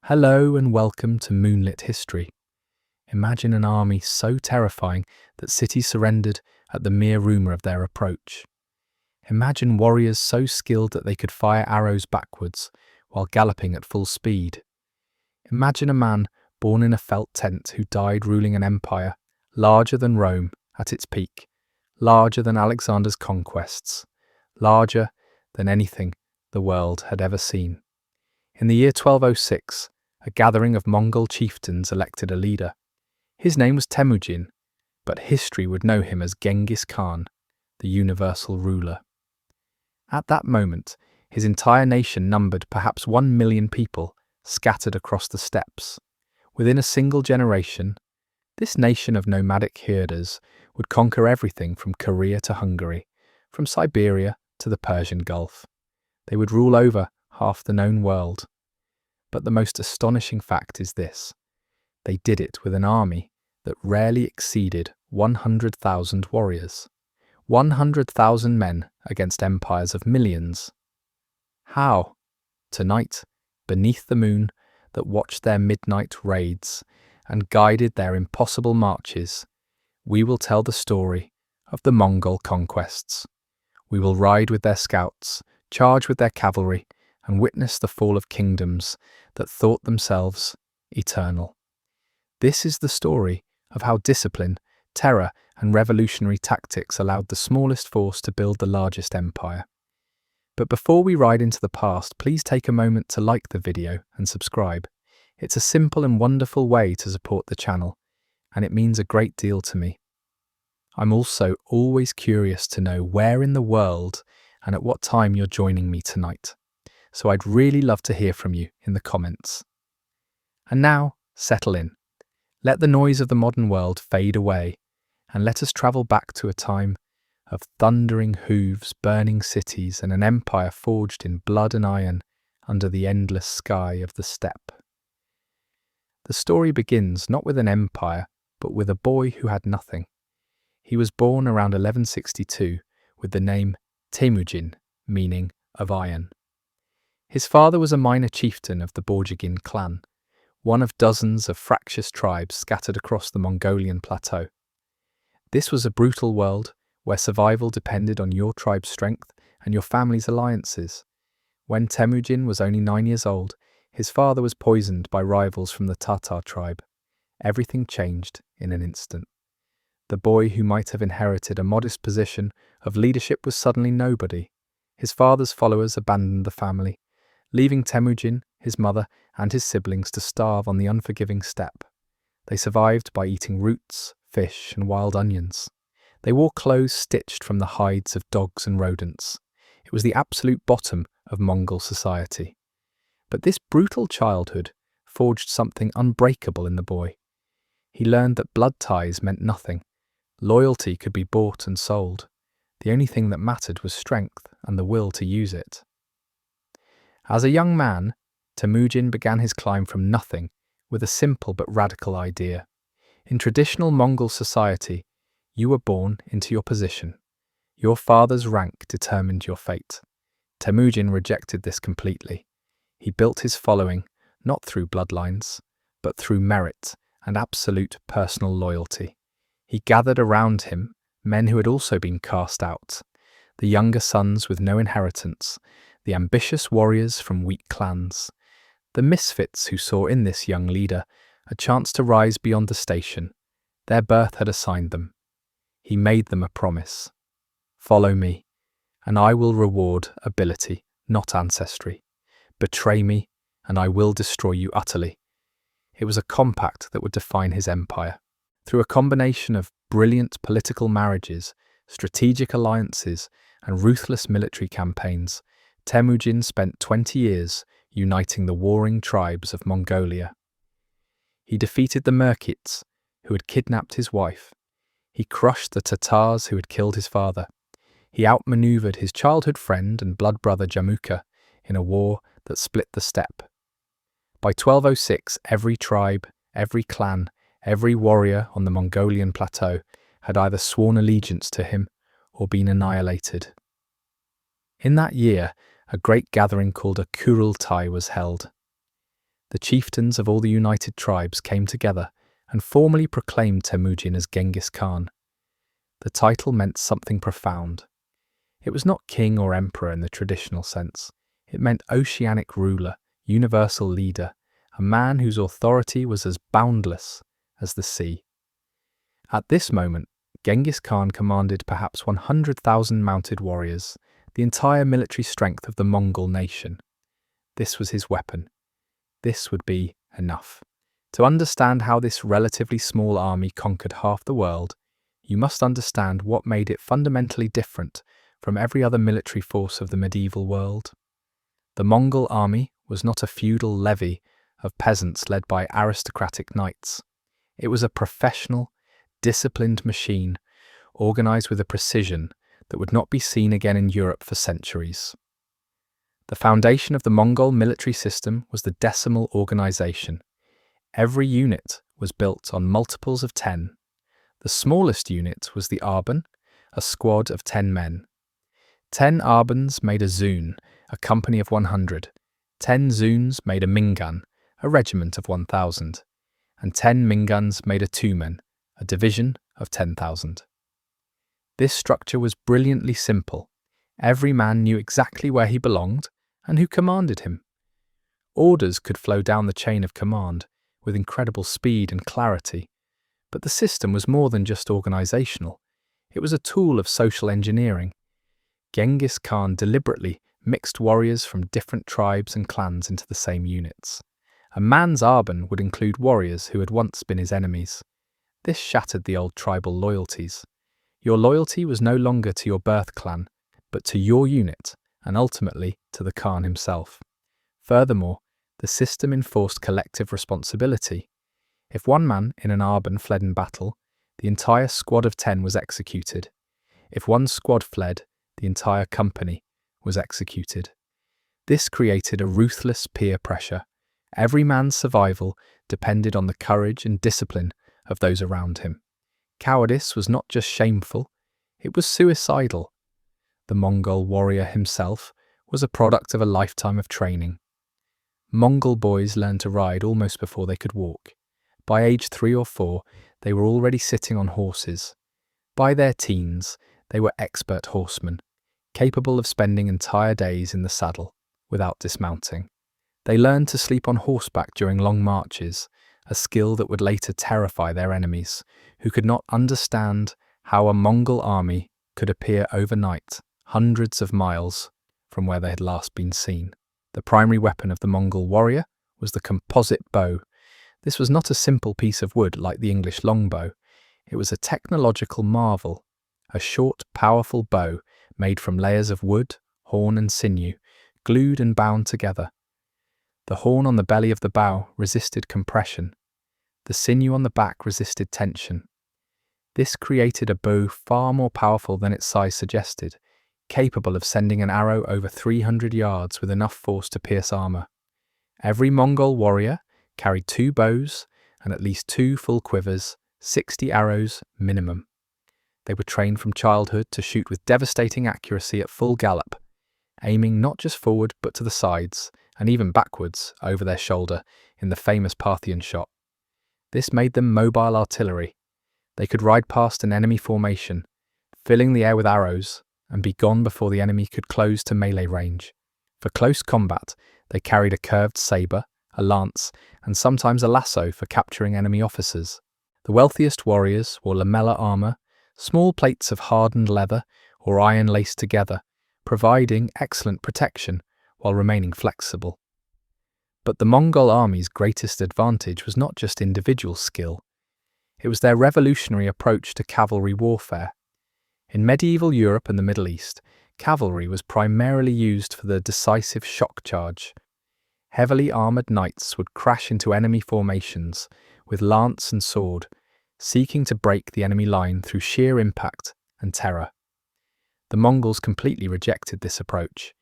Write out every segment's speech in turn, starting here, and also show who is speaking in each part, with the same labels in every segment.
Speaker 1: Hello and welcome to Moonlit History. Imagine an army so terrifying that cities surrendered at the mere rumour of their approach. Imagine warriors so skilled that they could fire arrows backwards while galloping at full speed. Imagine a man born in a felt tent who died ruling an empire larger than Rome at its peak, larger than Alexander's conquests, larger than anything the world had ever seen. In the year 1206, a gathering of Mongol chieftains elected a leader. His name was Temujin, but history would know him as Genghis Khan, the universal ruler. At that moment, his entire nation numbered perhaps 1 million people scattered across the steppes. Within a single generation, this nation of nomadic herders would conquer everything from Korea to Hungary, from Siberia to the Persian Gulf. They would rule over half the known world. But the most astonishing fact is this: they did it with an army that rarely exceeded 100,000 warriors. 100,000 men against empires of millions. How? Tonight, beneath the moon that watched their midnight raids and guided their impossible marches, we will tell the story of the Mongol conquests. We will ride with their scouts, charge with their cavalry, and witness the fall of kingdoms that thought themselves eternal. This is the story of how discipline, terror, and revolutionary tactics allowed the smallest force to build the largest empire. But before we ride into the past, please take a moment to like the video and subscribe. It's a simple and wonderful way to support the channel, and it means a great deal to me. I'm also always curious to know where in the world and at what time you're joining me tonight. So I'd really love to hear from you in the comments. And now, settle in. Let the noise of the modern world fade away, and let us travel back to a time of thundering hooves, burning cities, and an empire forged in blood and iron under the endless sky of the steppe. The story begins not with an empire, but with a boy who had nothing. He was born around 1162 with the name Temujin, meaning of iron. His father was a minor chieftain of the Borjigin clan, one of dozens of fractious tribes scattered across the Mongolian plateau. This was a brutal world where survival depended on your tribe's strength and your family's alliances. When Temujin was only 9 years old, his father was poisoned by rivals from the Tatar tribe. Everything changed in an instant. The boy who might have inherited a modest position of leadership was suddenly nobody. His father's followers abandoned the family, leaving Temujin, his mother, and his siblings to starve on the unforgiving steppe. They survived by eating roots, fish, and wild onions. They wore clothes stitched from the hides of dogs and rodents. It was the absolute bottom of Mongol society. But this brutal childhood forged something unbreakable in the boy. He learned that blood ties meant nothing. Loyalty could be bought and sold. The only thing that mattered was strength and the will to use it. As a young man, Temujin began his climb from nothing with a simple but radical idea. In traditional Mongol society, you were born into your position. Your father's rank determined your fate. Temujin rejected this completely. He built his following not through bloodlines, but through merit and absolute personal loyalty. He gathered around him men who had also been cast out, the younger sons with no inheritance, the ambitious warriors from weak clans, the misfits who saw in this young leader a chance to rise beyond the station their birth had assigned them. He made them a promise. Follow me, and I will reward ability, not ancestry. Betray me, and I will destroy you utterly. It was a compact that would define his empire. Through a combination of brilliant political marriages, strategic alliances, and ruthless military campaigns, Temujin spent 20 years uniting the warring tribes of Mongolia. He defeated the Merkits, who had kidnapped his wife. He crushed the Tatars who had killed his father. He outmaneuvered his childhood friend and blood brother Jamukha in a war that split the steppe. By 1206, every tribe, every clan, every warrior on the Mongolian plateau had either sworn allegiance to him or been annihilated. In that year, a great gathering called a Kurultai was held. The chieftains of all the united tribes came together and formally proclaimed Temujin as Genghis Khan. The title meant something profound. It was not king or emperor in the traditional sense. It meant oceanic ruler, universal leader, a man whose authority was as boundless as the sea. At this moment, Genghis Khan commanded perhaps 100,000 mounted warriors, the entire military strength of the Mongol nation. This was his weapon. This would be enough. To understand how this relatively small army conquered half the world, you must understand what made it fundamentally different from every other military force of the medieval world. The Mongol army was not a feudal levy of peasants led by aristocratic knights. It was a professional, disciplined machine, organized with a precision that would not be seen again in Europe for centuries. The foundation of the Mongol military system was the decimal organization. Every unit was built on multiples of 10. The smallest unit was the arban, a squad of 10 men. 10 arbans made a zun, a company of 100. 10 zuns made a mingan, a regiment of 1,000. And 10 mingans made a tumen, a division of 10,000. This structure was brilliantly simple. Every man knew exactly where he belonged and who commanded him. Orders could flow down the chain of command with incredible speed and clarity, but the system was more than just organizational. It was a tool of social engineering. Genghis Khan deliberately mixed warriors from different tribes and clans into the same units. A man's arban would include warriors who had once been his enemies. This shattered the old tribal loyalties. Your loyalty was no longer to your birth clan, but to your unit, and ultimately to the Khan himself. Furthermore, the system enforced collective responsibility. If one man in an arban fled in battle, the entire squad of 10 was executed. If one squad fled, the entire company was executed. This created a ruthless peer pressure. Every man's survival depended on the courage and discipline of those around him. Cowardice was not just shameful, it was suicidal. The Mongol warrior himself was a product of a lifetime of training. Mongol boys learned to ride almost before they could walk. By age 3 or 4, they were already sitting on horses. By their teens, they were expert horsemen, capable of spending entire days in the saddle without dismounting. They learned to sleep on horseback during long marches, a skill that would later terrify their enemies, who could not understand how a Mongol army could appear overnight, hundreds of miles from where they had last been seen. The primary weapon of the Mongol warrior was the composite bow. This was not a simple piece of wood like the English longbow. It was a technological marvel, a short, powerful bow made from layers of wood, horn and sinew, glued and bound together. The horn on the belly of the bow resisted compression. The sinew on the back resisted tension. This created a bow far more powerful than its size suggested, capable of sending an arrow over 300 yards with enough force to pierce armor. Every Mongol warrior carried 2 bows and at least 2 full quivers, 60 arrows minimum. They were trained from childhood to shoot with devastating accuracy at full gallop, aiming not just forward but to the sides, and even backwards over their shoulder in the famous Parthian shot. This made them mobile artillery. They could ride past an enemy formation, filling the air with arrows, and be gone before the enemy could close to melee range. For close combat, they carried a curved saber, a lance, and sometimes a lasso for capturing enemy officers. The wealthiest warriors wore lamellar armor, small plates of hardened leather or iron laced together, providing excellent protection while remaining flexible. But the Mongol army's greatest advantage was not just individual skill. It was their revolutionary approach to cavalry warfare. In medieval Europe and the Middle East, cavalry was primarily used for the decisive shock charge. Heavily armoured knights would crash into enemy formations with lance and sword, seeking to break the enemy line through sheer impact and terror. The Mongols completely rejected this approach.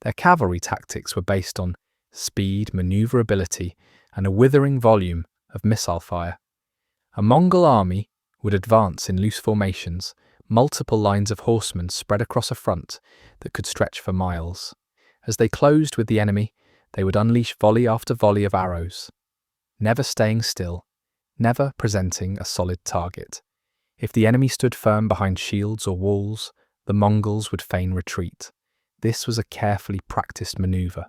Speaker 1: Their cavalry tactics were based on speed, maneuverability, and a withering volume of missile fire. A Mongol army would advance in loose formations, multiple lines of horsemen spread across a front that could stretch for miles. As they closed with the enemy, They would unleash volley after volley of arrows, never staying still, never presenting a solid target. If the enemy stood firm behind shields or walls, the Mongols would feign retreat. This was a carefully practiced maneuver,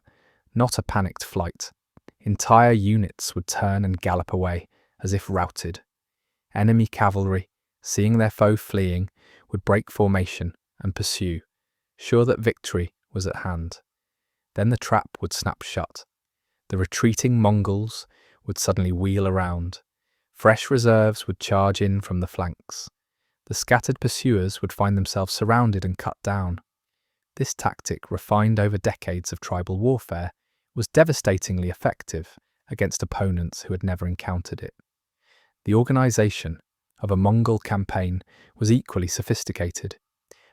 Speaker 1: not a panicked flight. Entire units would turn and gallop away, as if routed. Enemy cavalry, seeing their foe fleeing, would break formation and pursue, sure that victory was at hand. Then the trap would snap shut. The retreating Mongols would suddenly wheel around. Fresh reserves would charge in from the flanks. The scattered pursuers would find themselves surrounded and cut down. This tactic, refined over decades of tribal warfare, was devastatingly effective against opponents who had never encountered it. The organization of a Mongol campaign was equally sophisticated.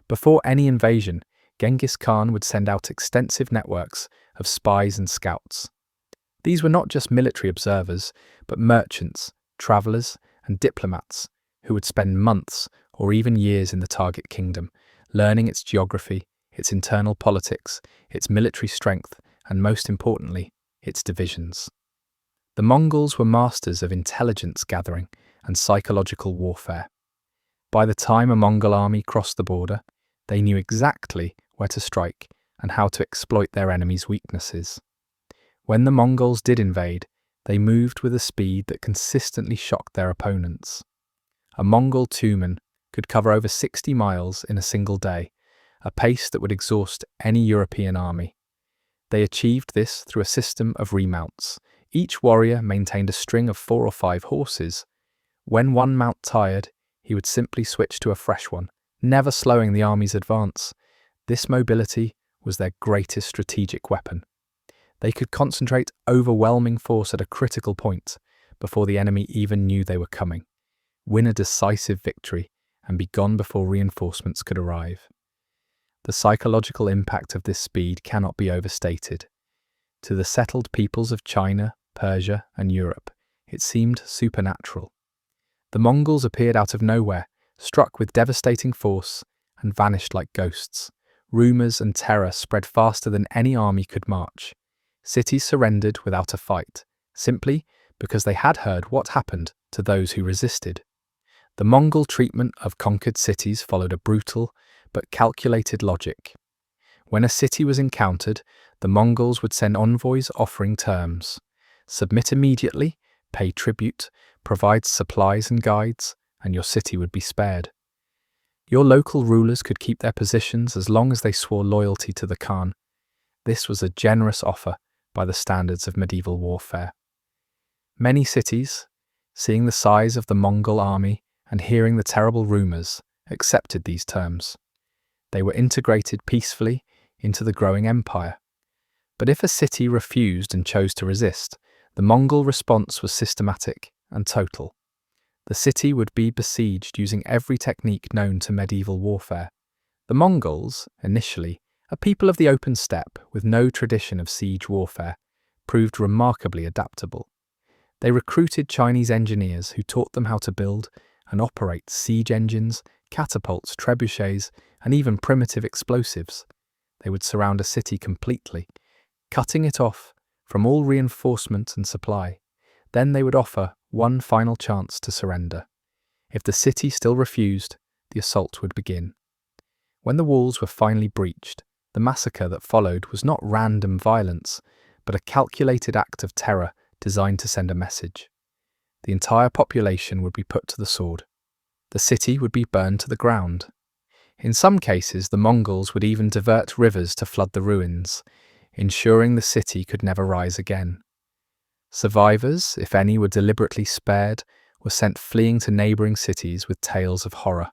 Speaker 1: Before any invasion, Genghis Khan would send out extensive networks of spies and scouts. These were not just military observers, but merchants, travelers, and diplomats who would spend months or even years in the target kingdom, learning its geography, its internal politics, its military strength, and most importantly, its divisions. The Mongols were masters of intelligence gathering and psychological warfare. By the time a Mongol army crossed the border, they knew exactly where to strike and how to exploit their enemies' weaknesses. When the Mongols did invade, they moved with a speed that consistently shocked their opponents. A Mongol two-man could cover over 60 miles in a single day, a pace that would exhaust any European army. They achieved this through a system of remounts. Each warrior maintained a string of 4 or 5 horses. When one mount tired, he would simply switch to a fresh one, never slowing the army's advance. This mobility was their greatest strategic weapon. They could concentrate overwhelming force at a critical point before the enemy even knew they were coming, win a decisive victory, and be gone before reinforcements could arrive. The psychological impact of this speed cannot be overstated. To the settled peoples of China, Persia, and Europe, it seemed supernatural. The Mongols appeared out of nowhere, struck with devastating force, and vanished like ghosts. Rumors and terror spread faster than any army could march. Cities surrendered without a fight, simply because they had heard what happened to those who resisted. The Mongol treatment of conquered cities followed a brutal but calculated logic. When a city was encountered, the Mongols would send envoys offering terms. Submit immediately, pay tribute, provide supplies and guides, and your city would be spared. Your local rulers could keep their positions as long as they swore loyalty to the Khan. This was a generous offer by the standards of medieval warfare. Many cities, seeing the size of the Mongol army and hearing the terrible rumors, accepted these terms. They were integrated peacefully into the growing empire. But if a city refused and chose to resist, the Mongol response was systematic and total. The city would be besieged using every technique known to medieval warfare. The Mongols, initially, a people of the open steppe with no tradition of siege warfare, proved remarkably adaptable. They recruited Chinese engineers who taught them how to build and operate siege engines, catapults, trebuchets, and even primitive explosives. They would surround a city completely, cutting it off from all reinforcement and supply. Then they would offer one final chance to surrender. If the city still refused, the assault would begin. When the walls were finally breached, the massacre that followed was not random violence, but a calculated act of terror designed to send a message. The entire population would be put to the sword. The city would be burned to the ground. In some cases, the Mongols would even divert rivers to flood the ruins, ensuring the city could never rise again. Survivors, if any were deliberately spared, were sent fleeing to neighbouring cities with tales of horror.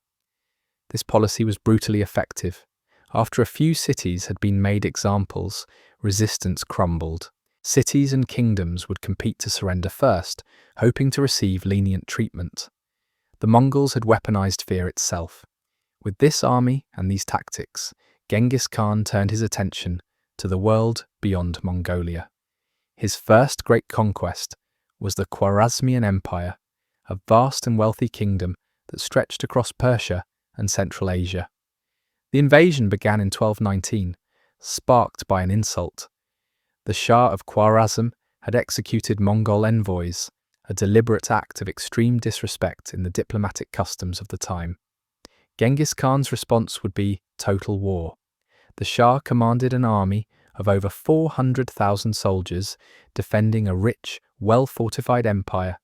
Speaker 1: This policy was brutally effective. After a few cities had been made examples, resistance crumbled. Cities and kingdoms would compete to surrender first, hoping to receive lenient treatment. The Mongols had weaponized fear itself. With this army and these tactics, Genghis Khan turned his attention to the world beyond Mongolia. His first great conquest was the Khwarezmian Empire, a vast and wealthy kingdom that stretched across Persia and Central Asia. The invasion began in 1219, sparked by an insult. The Shah of Khwarezm had executed Mongol envoys, a deliberate act of extreme disrespect in the diplomatic customs of the time. Genghis Khan's response would be total war. The Shah commanded an army of over 400,000 soldiers defending a rich, well-fortified empire.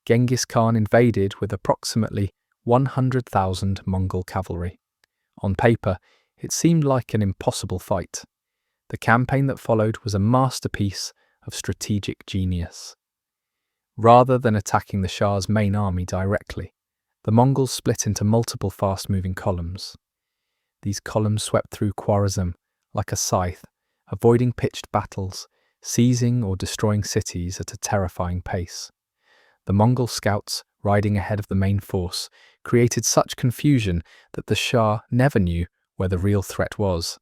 Speaker 1: Genghis Khan invaded with approximately 100,000 Mongol cavalry. On paper, it seemed like an impossible fight. The campaign that followed was a masterpiece of strategic genius. Rather than attacking the Shah's main army directly, the Mongols split into multiple fast-moving columns. These columns swept through Khwarezm like a scythe, avoiding pitched battles, seizing or destroying cities at a terrifying pace. The Mongol scouts, riding ahead of the main force, created such confusion that the Shah never knew where the real threat was.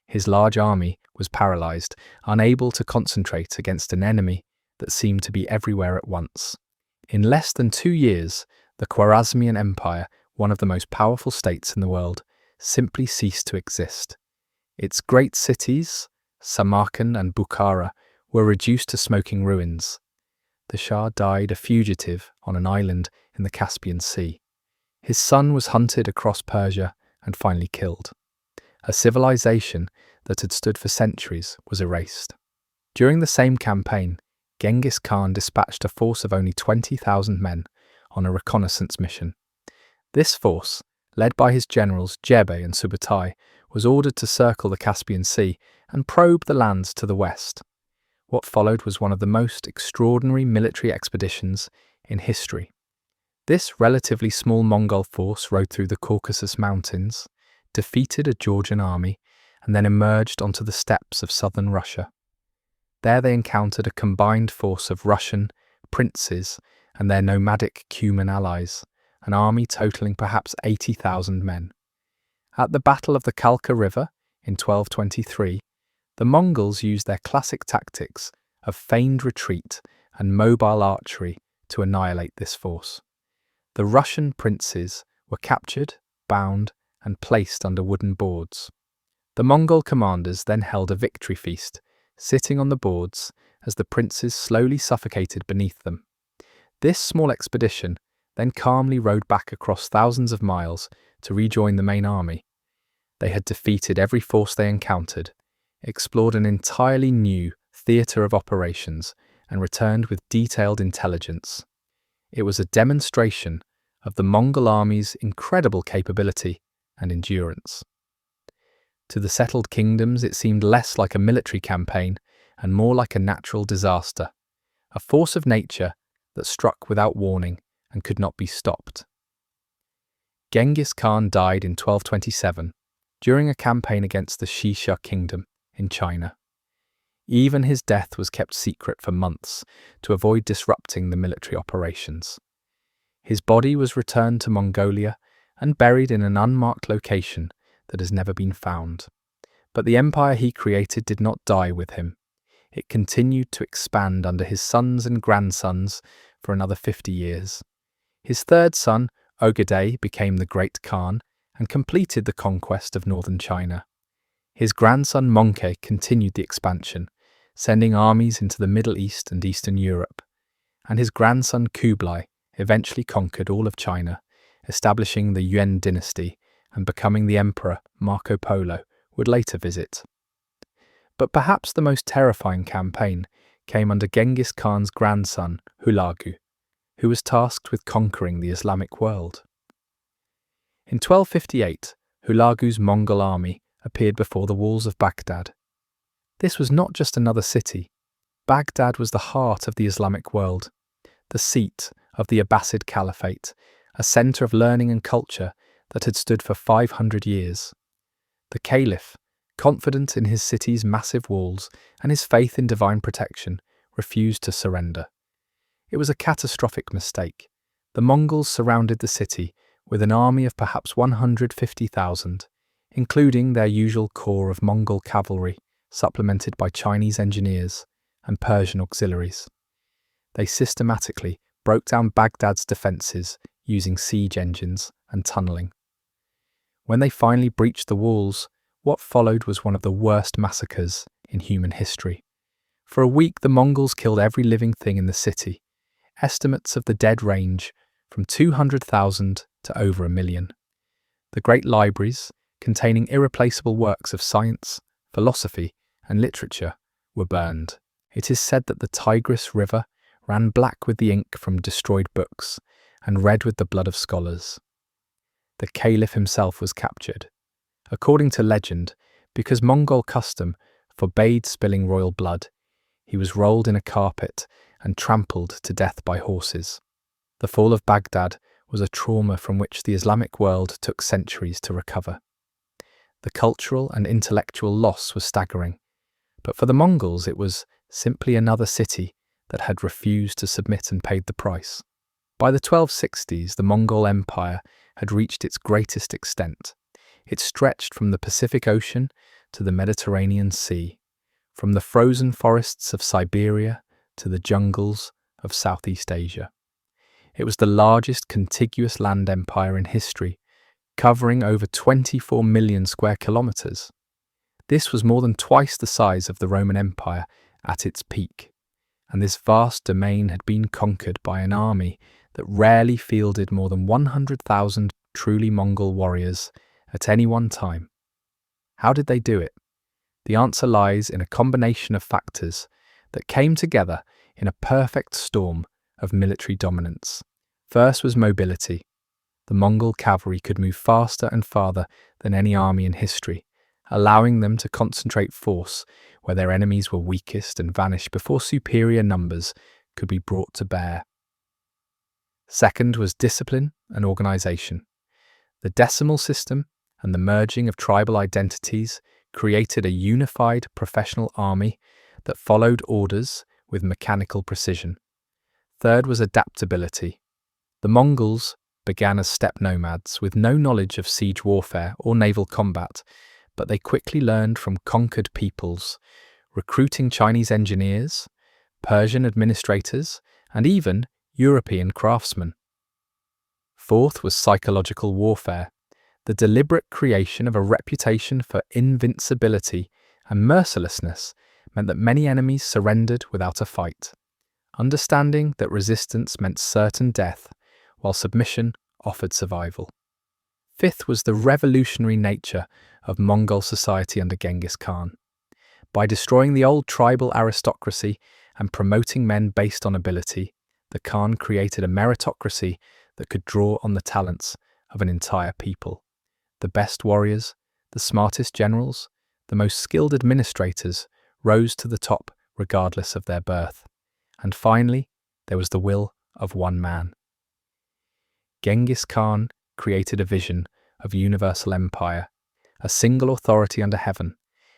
Speaker 1: His large army was paralyzed, unable to concentrate against an enemy that seemed to be everywhere at once. In less than 2 years, the Khwarezmian Empire, one of the most powerful states in the world, simply ceased to exist. Its great cities, Samarkand and Bukhara, were reduced to smoking ruins. The Shah died a fugitive on an island in the Caspian Sea. His son was hunted across Persia and finally killed. A civilization that had stood for centuries was erased. During the same campaign, Genghis Khan dispatched a force of only 20,000 men on a reconnaissance mission. This force, led by his generals Jebe and Subutai, was ordered to circle the Caspian Sea and probe the lands to the west. What followed was one of the most extraordinary military expeditions in history. This relatively small Mongol force rode through the Caucasus Mountains, defeated a Georgian army, and then emerged onto the steppes of southern Russia. There they encountered a combined force of Russian princes and their nomadic Cuman allies, an army totaling perhaps 80,000 men. At the Battle of the Kalka River in 1223, the Mongols used their classic tactics of feigned retreat and mobile archery to annihilate this force. The Russian princes were captured, bound, and placed under wooden boards. The Mongol commanders then held a victory feast, sitting on the boards as the princes slowly suffocated beneath them. This small expedition then calmly rode back across thousands of miles to rejoin the main army. They had defeated every force they encountered, explored an entirely new theatre of operations, and returned with detailed intelligence. It was a demonstration of the Mongol army's incredible capability and endurance. To the settled kingdoms, it seemed less like a military campaign and more like a natural disaster, a force of nature that struck without warning and could not be stopped. Genghis Khan died in 1227 during a campaign against the Xisha kingdom in China. Even his death was kept secret for months to avoid disrupting the military operations. His body was returned to Mongolia and buried in an unmarked location that has never been found. But the empire he created did not die with him. It continued to expand under his sons and grandsons for another 50 years. His third son, Ogedei, became the Great Khan and completed the conquest of northern China. His grandson Mongke continued the expansion, sending armies into the Middle East and Eastern Europe. And his grandson Kublai eventually conquered all of China, establishing the Yuan dynasty and becoming the emperor Marco Polo would later visit. But perhaps the most terrifying campaign came under Genghis Khan's grandson Hulagu, who was tasked with conquering the Islamic world. In 1258, Hulagu's Mongol army appeared before the walls of Baghdad. This was not just another city. Baghdad was the heart of the Islamic world, the seat of the Abbasid Caliphate, a centre of learning and culture that had stood for 500 years. The Caliph, confident in his city's massive walls and his faith in divine protection, refused to surrender. It was a catastrophic mistake. The Mongols surrounded the city with an army of perhaps 150,000, including their usual corps of Mongol cavalry, supplemented by Chinese engineers and Persian auxiliaries. They systematically broke down Baghdad's defences using siege engines and tunnelling. When they finally breached the walls, what followed was one of the worst massacres in human history. For a week, the Mongols killed every living thing in the city. Estimates of the dead range from 200,000 to over 1 million. The great libraries, containing irreplaceable works of science, philosophy, and literature, were burned. It is said that the Tigris River ran black with the ink from destroyed books and red with the blood of scholars. The caliph himself was captured, according to legend, because Mongol custom forbade spilling royal blood. He was rolled in a carpet and trampled to death by horses. The fall of Baghdad was a trauma from which the Islamic world took centuries to recover. The cultural and intellectual loss was staggering, but for the Mongols it was simply another city that had refused to submit and paid the price. By the 1260s, the Mongol Empire had reached its greatest extent. It stretched from the Pacific Ocean to the Mediterranean Sea, from the frozen forests of Siberia to the jungles of Southeast Asia. It was the largest contiguous land empire in history, covering over 24 million square kilometers. This was more than twice the size of the Roman Empire at its peak, and this vast domain had been conquered by an army that rarely fielded more than 100,000 truly Mongol warriors at any one time. How did they do it? The answer lies in a combination of factors that came together in a perfect storm of military dominance. First was mobility. The Mongol cavalry could move faster and farther than any army in history, allowing them to concentrate force where their enemies were weakest and vanish before superior numbers could be brought to bear. Second was discipline and organization. The decimal system and the merging of tribal identities created a unified professional army that followed orders with mechanical precision. Third was adaptability. The Mongols began as steppe nomads with no knowledge of siege warfare or naval combat, but they quickly learned from conquered peoples, recruiting Chinese engineers, Persian administrators, and even European craftsmen. Fourth was psychological warfare. The deliberate creation of a reputation for invincibility and mercilessness meant that many enemies surrendered without a fight, understanding that resistance meant certain death, while submission offered survival. Fifth was the revolutionary nature of Mongol society under Genghis Khan. By destroying the old tribal aristocracy and promoting men based on ability, the Khan created a meritocracy that could draw on the talents of an entire people. The best warriors, the smartest generals, the most skilled administrators rose to the top regardless of their birth. And finally, there was the will of one man. Genghis Khan created a vision of universal empire, a single authority under heaven,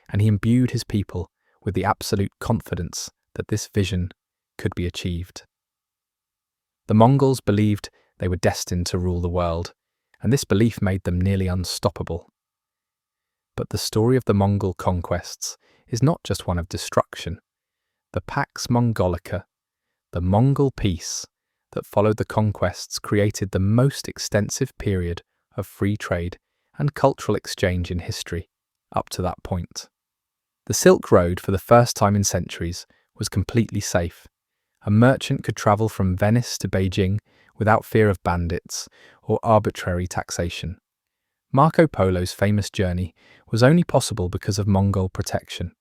Speaker 1: and he imbued his people with the absolute confidence that this vision could be achieved. The Mongols believed they were destined to rule the world, and this belief made them nearly unstoppable. But the story of the Mongol conquests is not just one of destruction. The Pax Mongolica, the Mongol peace that followed the conquests, created the most extensive period of free trade and cultural exchange in history up to that point. The Silk Road, for the first time in centuries, was completely safe. A merchant could travel from Venice to Beijing without fear of bandits or arbitrary taxation. Marco Polo's famous journey was only possible because of Mongol protection.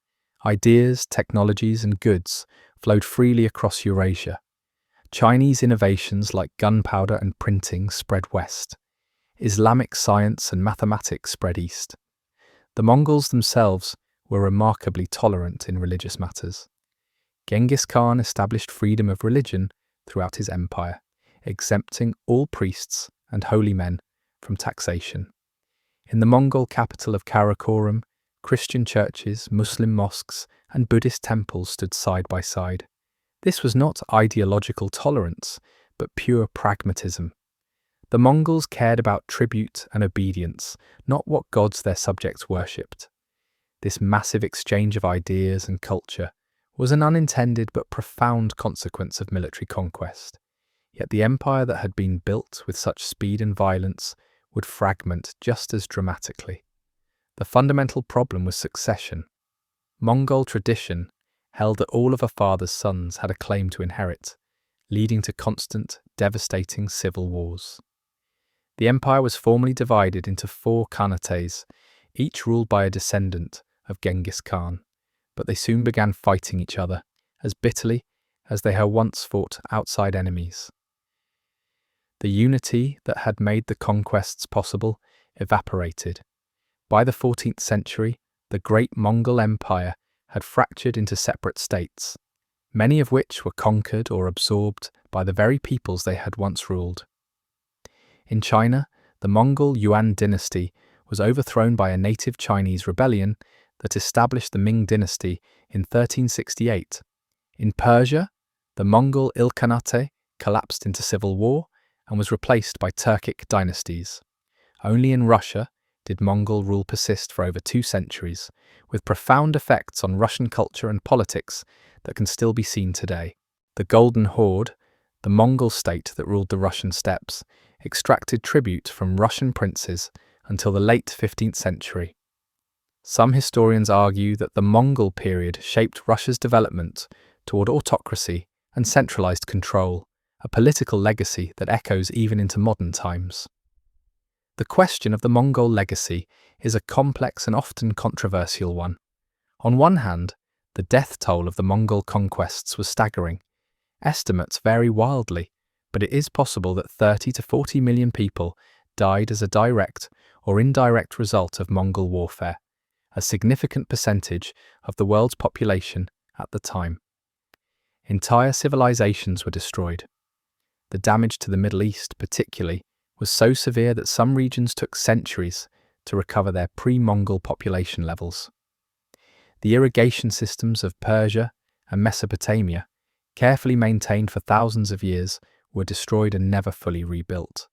Speaker 1: Ideas, technologies, and goods flowed freely across Eurasia. Chinese innovations like gunpowder and printing spread west. Islamic science and mathematics spread east. The Mongols themselves were remarkably tolerant in religious matters. Genghis Khan established freedom of religion throughout his empire, exempting all priests and holy men from taxation. In the Mongol capital of Karakorum, Christian churches, Muslim mosques, and Buddhist temples stood side by side. This was not ideological tolerance, but pure pragmatism. The Mongols cared about tribute and obedience, not what gods their subjects worshipped. This massive exchange of ideas and culture was an unintended but profound consequence of military conquest. Yet the empire that had been built with such speed and violence would fragment just as dramatically. The fundamental problem was succession. Mongol tradition held that all of a father's sons had a claim to inherit, leading to constant, devastating civil wars. The empire was formally divided into 4 khanates, each ruled by a descendant of Genghis Khan, but they soon began fighting each other as bitterly as they had once fought outside enemies. The unity that had made the conquests possible evaporated. By the 14th century, the great Mongol Empire had fractured into separate states, many of which were conquered or absorbed by the very peoples they had once ruled. In China, the Mongol Yuan dynasty was overthrown by a native Chinese rebellion that established the Ming dynasty in 1368. In Persia, the Mongol Ilkhanate collapsed into civil war and was replaced by Turkic dynasties. Only in Russia did Mongol rule persist for over 2 centuries, with profound effects on Russian culture and politics that can still be seen today. The Golden Horde, the Mongol state that ruled the Russian steppes, extracted tribute from Russian princes until the late 15th century. Some historians argue that the Mongol period shaped Russia's development toward autocracy and centralized control, a political legacy that echoes even into modern times. The question of the Mongol legacy is a complex and often controversial one. On one hand, the death toll of the Mongol conquests was staggering. Estimates vary wildly, but it is possible that 30 to 40 million people died as a direct or indirect result of Mongol warfare, a significant percentage of the world's population at the time. Entire civilizations were destroyed. The damage to the Middle East, particularly, was so severe that some regions took centuries to recover their pre-Mongol population levels. The irrigation systems of Persia and Mesopotamia, carefully maintained for thousands of years, were destroyed and never fully rebuilt.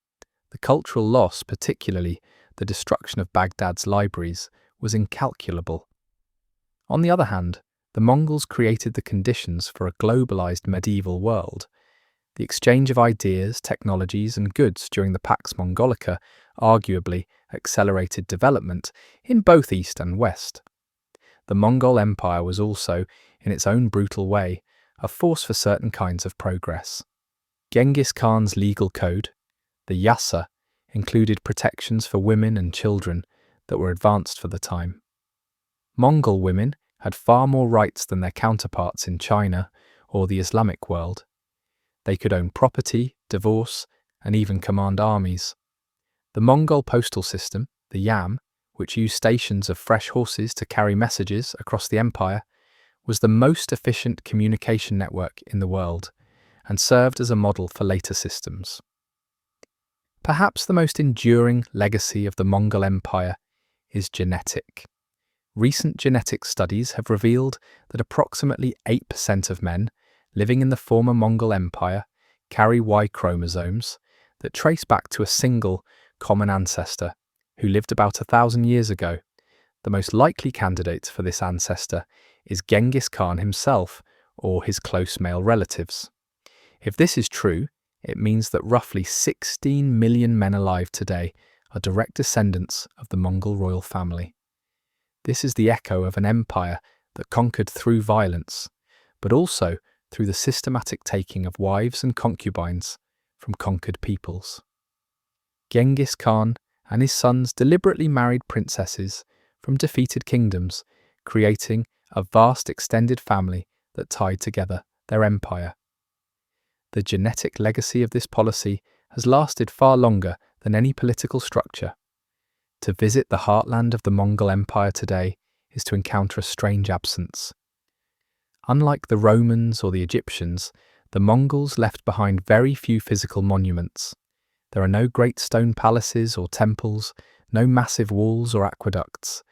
Speaker 1: The cultural loss, particularly the destruction of Baghdad's libraries, was incalculable. On the other hand, the Mongols created the conditions for a globalized medieval world. The exchange of ideas, technologies, and goods during the Pax Mongolica arguably accelerated development in both East and West. The Mongol Empire was also, in its own brutal way, a force for certain kinds of progress. Genghis Khan's legal code, the yasa, included protections for women and children that were advanced for the time. Mongol women had far more rights than their counterparts in China or the Islamic world. They could own property, divorce, and even command armies. The Mongol postal system, the yam, which used stations of fresh horses to carry messages across the empire, was the most efficient communication network in the world and served as a model for later systems. Perhaps the most enduring legacy of the Mongol Empire is genetic. Recent genetic studies have revealed that approximately 8% of men living in the former Mongol Empire carry Y chromosomes that trace back to a single common ancestor who lived about 1,000 years ago. The most likely candidate for this ancestor is Genghis Khan himself or his close male relatives. If this is true, it means that roughly 16 million men alive today are direct descendants of the Mongol royal family. This is the echo of an empire that conquered through violence, but also through the systematic taking of wives and concubines from conquered peoples. Genghis Khan and his sons deliberately married princesses from defeated kingdoms, creating a vast extended family that tied together their empire. The genetic legacy of this policy has lasted far longer than any political structure. To visit the heartland of the Mongol Empire today is to encounter a strange absence. Unlike the Romans or the Egyptians, the Mongols left behind very few physical monuments. There are no great stone palaces or temples, no massive walls or aqueducts.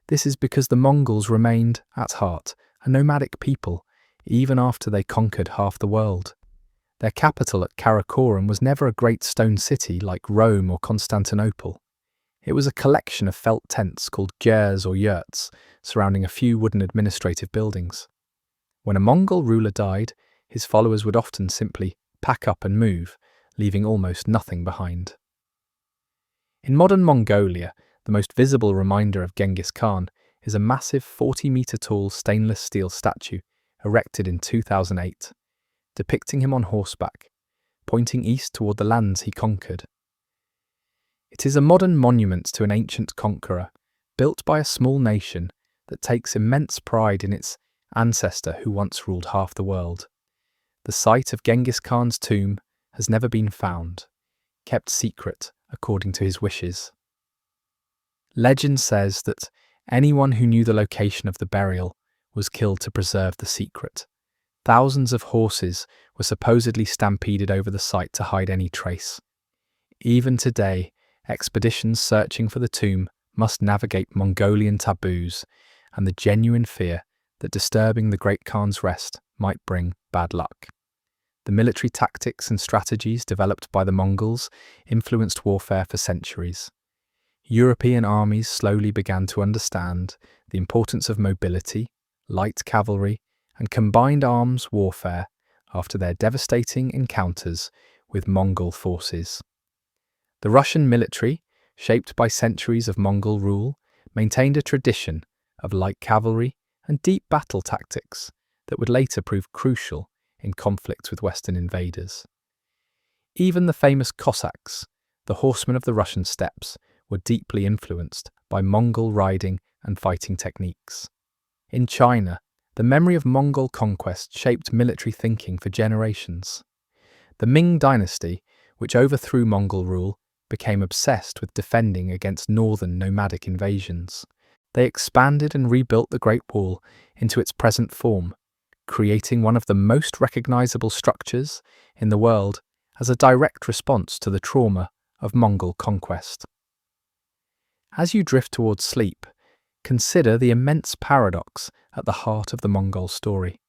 Speaker 1: This is because the Mongols remained, at heart, a nomadic people, even after they conquered half the world. Their capital at Karakoram was never a great stone city like Rome or Constantinople. It was a collection of felt tents called gyrs or yurts, surrounding a few wooden administrative buildings. When a Mongol ruler died, his followers would often simply pack up and move, leaving almost nothing behind. In modern Mongolia, the most visible reminder of Genghis Khan is a massive 40-metre tall stainless steel statue erected in 2008, depicting him on horseback, pointing east toward the lands he conquered. It is a modern monument to an ancient conqueror, built by a small nation that takes immense pride in its ancestor who once ruled half the world. The site of Genghis Khan's tomb has never been found, kept secret according to his wishes. Legend says that anyone who knew the location of the burial was killed to preserve the secret. Thousands of horses were supposedly stampeded over the site to hide any trace. Even today, expeditions searching for the tomb must navigate Mongolian taboos and the genuine fear that disturbing the Great Khan's rest might bring bad luck. The military tactics and strategies developed by the Mongols influenced warfare for centuries. European armies slowly began to understand the importance of mobility, light cavalry, and combined arms warfare after their devastating encounters with Mongol forces. The Russian military, shaped by centuries of Mongol rule, maintained a tradition of light cavalry and deep battle tactics that would later prove crucial in conflicts with Western invaders. Even the famous Cossacks, the horsemen of the Russian steppes, were deeply influenced by Mongol riding and fighting techniques. In China, the memory of Mongol conquest shaped military thinking for generations. The Ming dynasty, which overthrew Mongol rule, became obsessed with defending against northern nomadic invasions. They expanded and rebuilt the Great Wall into its present form, creating one of the most recognizable structures in the world as a direct response to the trauma of Mongol conquest. As you drift towards sleep, consider the immense paradox at the heart of the Mongol story.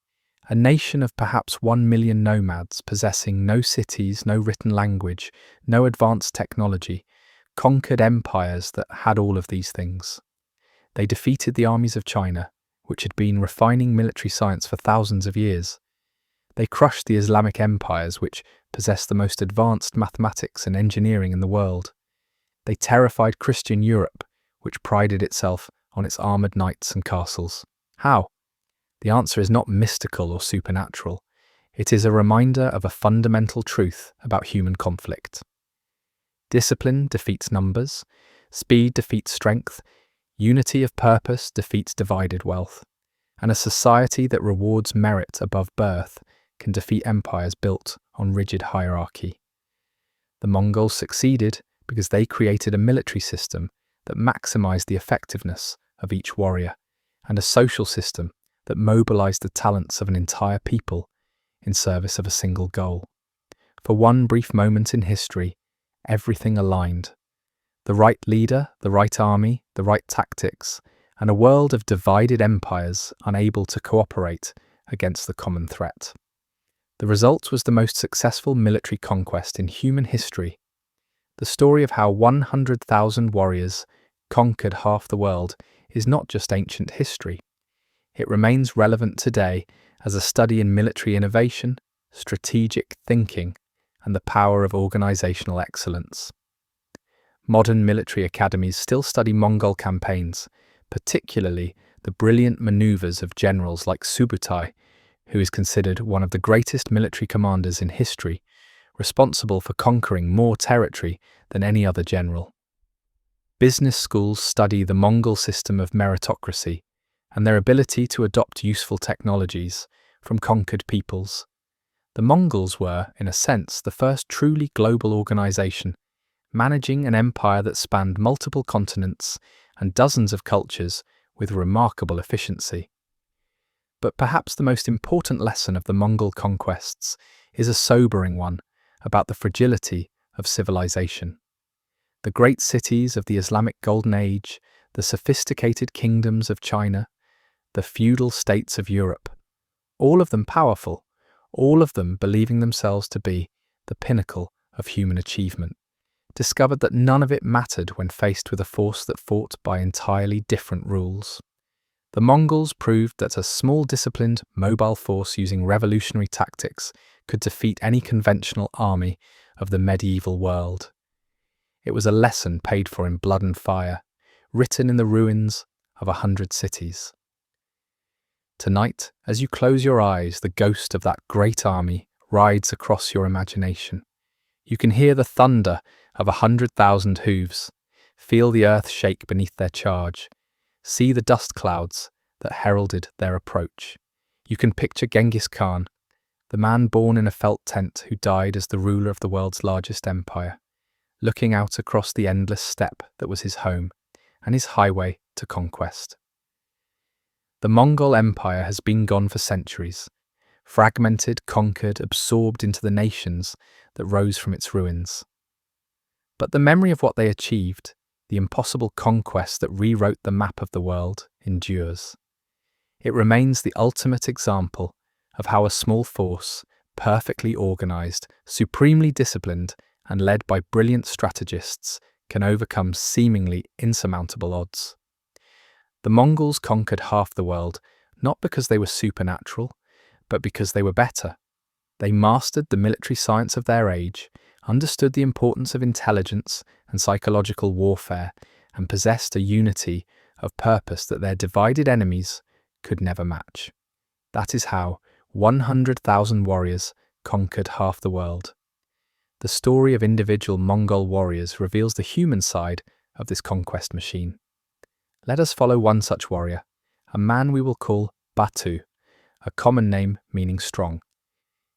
Speaker 1: A nation of perhaps 1 million nomads possessing no cities, no written language, no advanced technology, conquered empires that had all of these things. They defeated the armies of China, which had been refining military science for thousands of years. They crushed the Islamic empires, which possessed the most advanced mathematics and engineering in the world. They terrified Christian Europe, which prided itself on its armoured knights and castles. How? The answer is not mystical or supernatural. It is a reminder of a fundamental truth about human conflict. Discipline defeats numbers, speed defeats strength, unity of purpose defeats divided wealth, and a society that rewards merit above birth can defeat empires built on rigid hierarchy. The Mongols succeeded because they created a military system that maximized the effectiveness of each warrior, and a social system that mobilized the talents of an entire people in service of a single goal. For one brief moment in history, everything aligned. The right leader, the right army, the right tactics, and a world of divided empires unable to cooperate against the common threat. The result was the most successful military conquest in human history. The story of how 100,000 warriors conquered half the world is not just ancient history. It remains relevant today as a study in military innovation, strategic thinking, and the power of organizational excellence. Modern military academies still study Mongol campaigns, particularly the brilliant maneuvers of generals like Subutai, who is considered one of the greatest military commanders in history, responsible for conquering more territory than any other general. Business schools study the Mongol system of meritocracy and their ability to adopt useful technologies from conquered peoples. The Mongols were, in a sense, the first truly global organization, managing an empire that spanned multiple continents and dozens of cultures with remarkable efficiency. But perhaps the most important lesson of the Mongol conquests is a sobering one about the fragility of civilization. The great cities of the Islamic Golden Age, the sophisticated kingdoms of China, the feudal states of Europe, all of them powerful, all of them believing themselves to be the pinnacle of human achievement, discovered that none of it mattered when faced with a force that fought by entirely different rules. The Mongols proved that a small, disciplined, mobile force using revolutionary tactics could defeat any conventional army of the medieval world. It was a lesson paid for in blood and fire, written in the ruins of 100 cities. Tonight, as you close your eyes, the ghost of that great army rides across your imagination. You can hear the thunder of 100,000 hooves, feel the earth shake beneath their charge, see the dust clouds that heralded their approach. You can picture Genghis Khan, the man born in a felt tent who died as the ruler of the world's largest empire, looking out across the endless steppe that was his home and his highway to conquest. The Mongol Empire has been gone for centuries, fragmented, conquered, absorbed into the nations that rose from its ruins. But the memory of what they achieved, the impossible conquest that rewrote the map of the world, endures. It remains the ultimate example of how a small force, perfectly organized, supremely disciplined, and led by brilliant strategists, can overcome seemingly insurmountable odds. The Mongols conquered half the world, not because they were supernatural, but because they were better. They mastered the military science of their age, understood the importance of intelligence and psychological warfare, and possessed a unity of purpose that their divided enemies could never match. That is how 100,000 warriors conquered half the world. The story of individual Mongol warriors reveals the human side of this conquest machine. Let us follow one such warrior, a man we will call Batu, a common name meaning strong.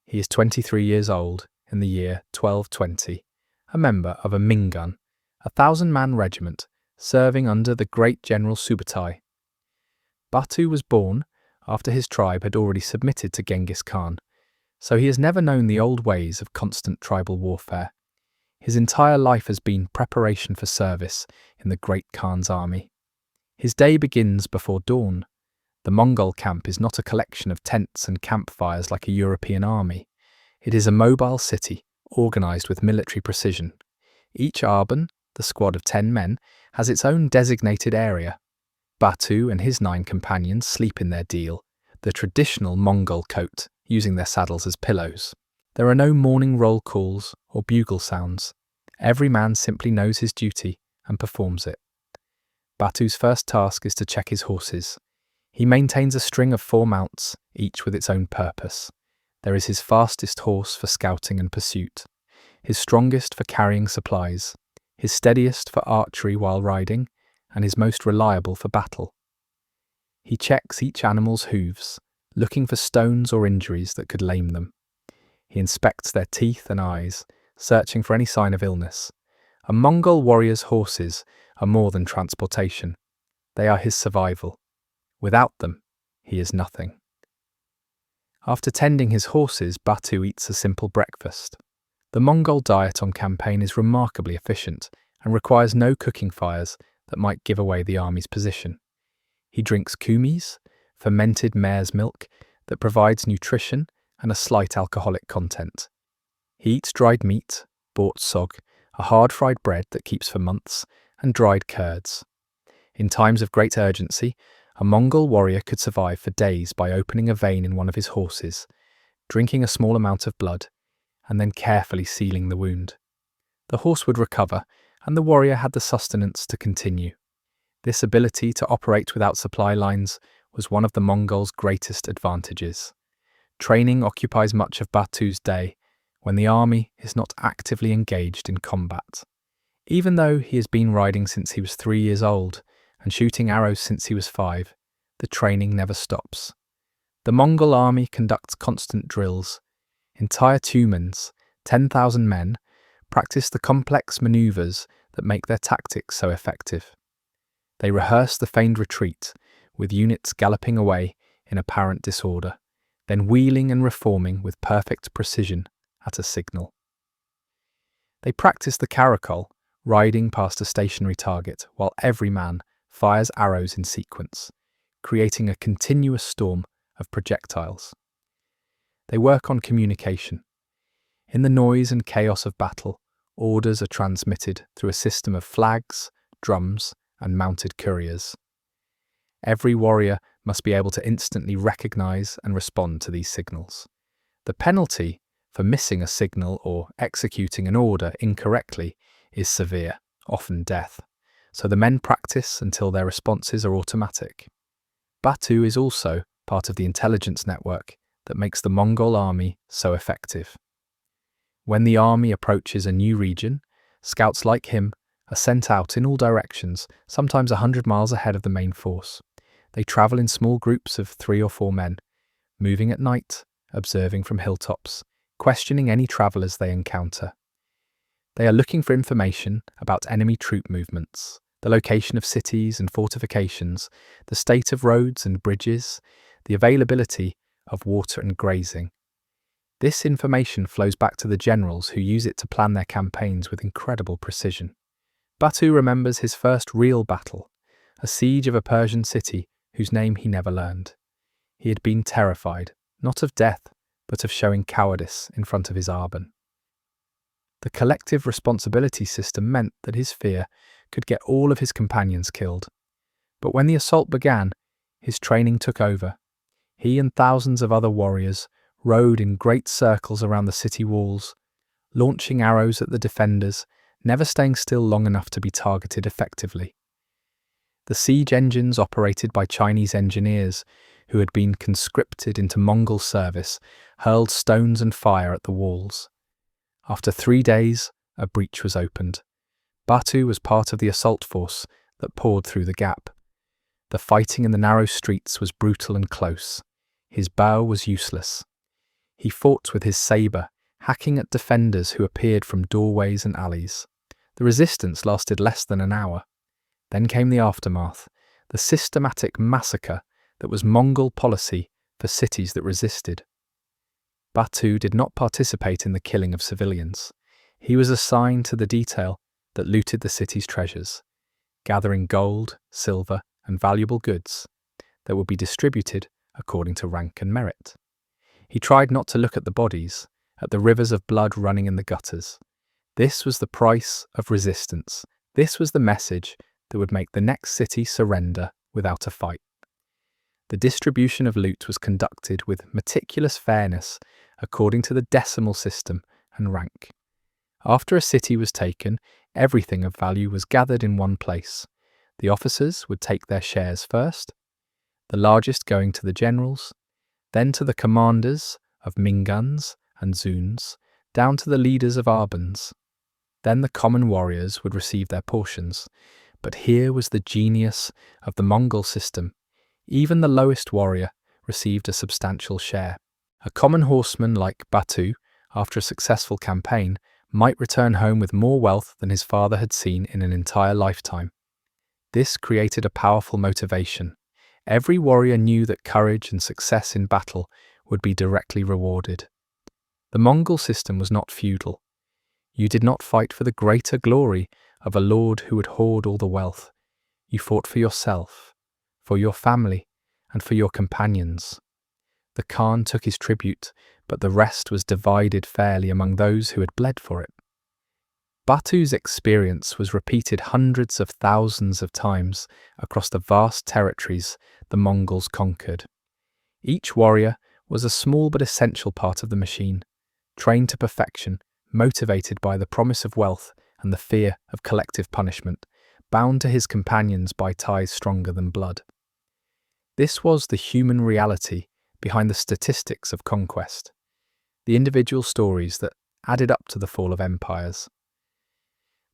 Speaker 1: He is 23 years old in the year 1220, a member of a Mingun, a 1,000-man regiment serving under the great General Subutai. Batu was born after his tribe had already submitted to Genghis Khan, so he has never known the old ways of constant tribal warfare. His entire life has been preparation for service in the great Khan's army. His day begins before dawn. The Mongol camp is not a collection of tents and campfires like a European army. It is a mobile city, organized with military precision. Each arban, the squad of 10 men, has its own designated area. Batu and his 9 companions sleep in their deal, the traditional Mongol coat, using their saddles as pillows. There are no morning roll calls or bugle sounds. Every man simply knows his duty and performs it. Batu's first task is to check his horses. He maintains a string of 4 mounts, each with its own purpose. There is his fastest horse for scouting and pursuit, his strongest for carrying supplies, his steadiest for archery while riding, and his most reliable for battle. He checks each animal's hooves, looking for stones or injuries that could lame them. He inspects their teeth and eyes, searching for any sign of illness. A Mongol warrior's horses are more than transportation. They are his survival. Without them, he is nothing. After tending his horses, Batu eats a simple breakfast. The Mongol diet on campaign is remarkably efficient and requires no cooking fires that might give away the army's position. He drinks kumis, fermented mare's milk that provides nutrition and a slight alcoholic content. He eats dried meat, bort sog, a hard-fried bread that keeps for months, and dried curds. In times of great urgency, a Mongol warrior could survive for days by opening a vein in one of his horses, drinking a small amount of blood, and then carefully sealing the wound. The horse would recover, and the warrior had the sustenance to continue. This ability to operate without supply lines was one of the Mongols' greatest advantages. Training occupies much of Batu's day when the army is not actively engaged in combat. Even though he has been riding since he was 3 years old and shooting arrows since he was 5, the training never stops. The Mongol army conducts constant drills. Entire tumens, 10,000 men, practice the complex maneuvers that make their tactics so effective. They rehearse the feigned retreat, with units galloping away in apparent disorder, then wheeling and reforming with perfect precision at a signal. They practice the caracol, riding past a stationary target while every man fires arrows in sequence, creating a continuous storm of projectiles. They work on communication. In the noise and chaos of battle, orders are transmitted through a system of flags, drums, and mounted couriers. Every warrior must be able to instantly recognize and respond to these signals. The penalty for missing a signal or executing an order incorrectly is severe, often death, so the men practice until their responses are automatic. Batu is also part of the intelligence network that makes the Mongol army so effective. When the army approaches a new region, scouts like him are sent out in all directions, sometimes 100 miles ahead of the main force. They travel in small groups of 3 or 4 men, moving at night, observing from hilltops, questioning any travelers they encounter. They are looking for information about enemy troop movements, the location of cities and fortifications, the state of roads and bridges, the availability of water and grazing. This information flows back to the generals who use it to plan their campaigns with incredible precision. Batu remembers his first real battle, a siege of a Persian city whose name he never learned. He had been terrified, not of death, but of showing cowardice in front of his Arban. The collective responsibility system meant that his fear could get all of his companions killed. But when the assault began, his training took over. He and thousands of other warriors rode in great circles around the city walls, launching arrows at the defenders, never staying still long enough to be targeted effectively. The siege engines operated by Chinese engineers who had been conscripted into Mongol service hurled stones and fire at the walls. After 3 days, a breach was opened. Batu was part of the assault force that poured through the gap. The fighting in the narrow streets was brutal and close. His bow was useless. He fought with his sabre, hacking at defenders who appeared from doorways and alleys. The resistance lasted less than an hour. Then came the aftermath, the systematic massacre that was Mongol policy for cities that resisted. Batu did not participate in the killing of civilians. He was assigned to the detail that looted the city's treasures, gathering gold, silver, and valuable goods that would be distributed according to rank and merit. He tried not to look at the bodies, at the rivers of blood running in the gutters. This was the price of resistance. This was the message that would make the next city surrender without a fight. The distribution of loot was conducted with meticulous fairness according to the decimal system and rank. After a city was taken, everything of value was gathered in one place. The officers would take their shares first, the largest going to the generals, then to the commanders of Minguns and Zuns, down to the leaders of Arbans. Then the common warriors would receive their portions. But here was the genius of the Mongol system. Even the lowest warrior received a substantial share. A common horseman like Batu, after a successful campaign, might return home with more wealth than his father had seen in an entire lifetime. This created a powerful motivation. Every warrior knew that courage and success in battle would be directly rewarded. The Mongol system was not feudal. You did not fight for the greater glory of a lord who would hoard all the wealth. You fought for yourself, for your family, and for your companions. The Khan took his tribute, but the rest was divided fairly among those who had bled for it. Batu's experience was repeated hundreds of thousands of times across the vast territories the Mongols conquered. Each warrior was a small but essential part of the machine, trained to perfection, motivated by the promise of wealth and the fear of collective punishment, bound to his companions by ties stronger than blood. This was the human reality behind the statistics of conquest, the individual stories that added up to the fall of empires.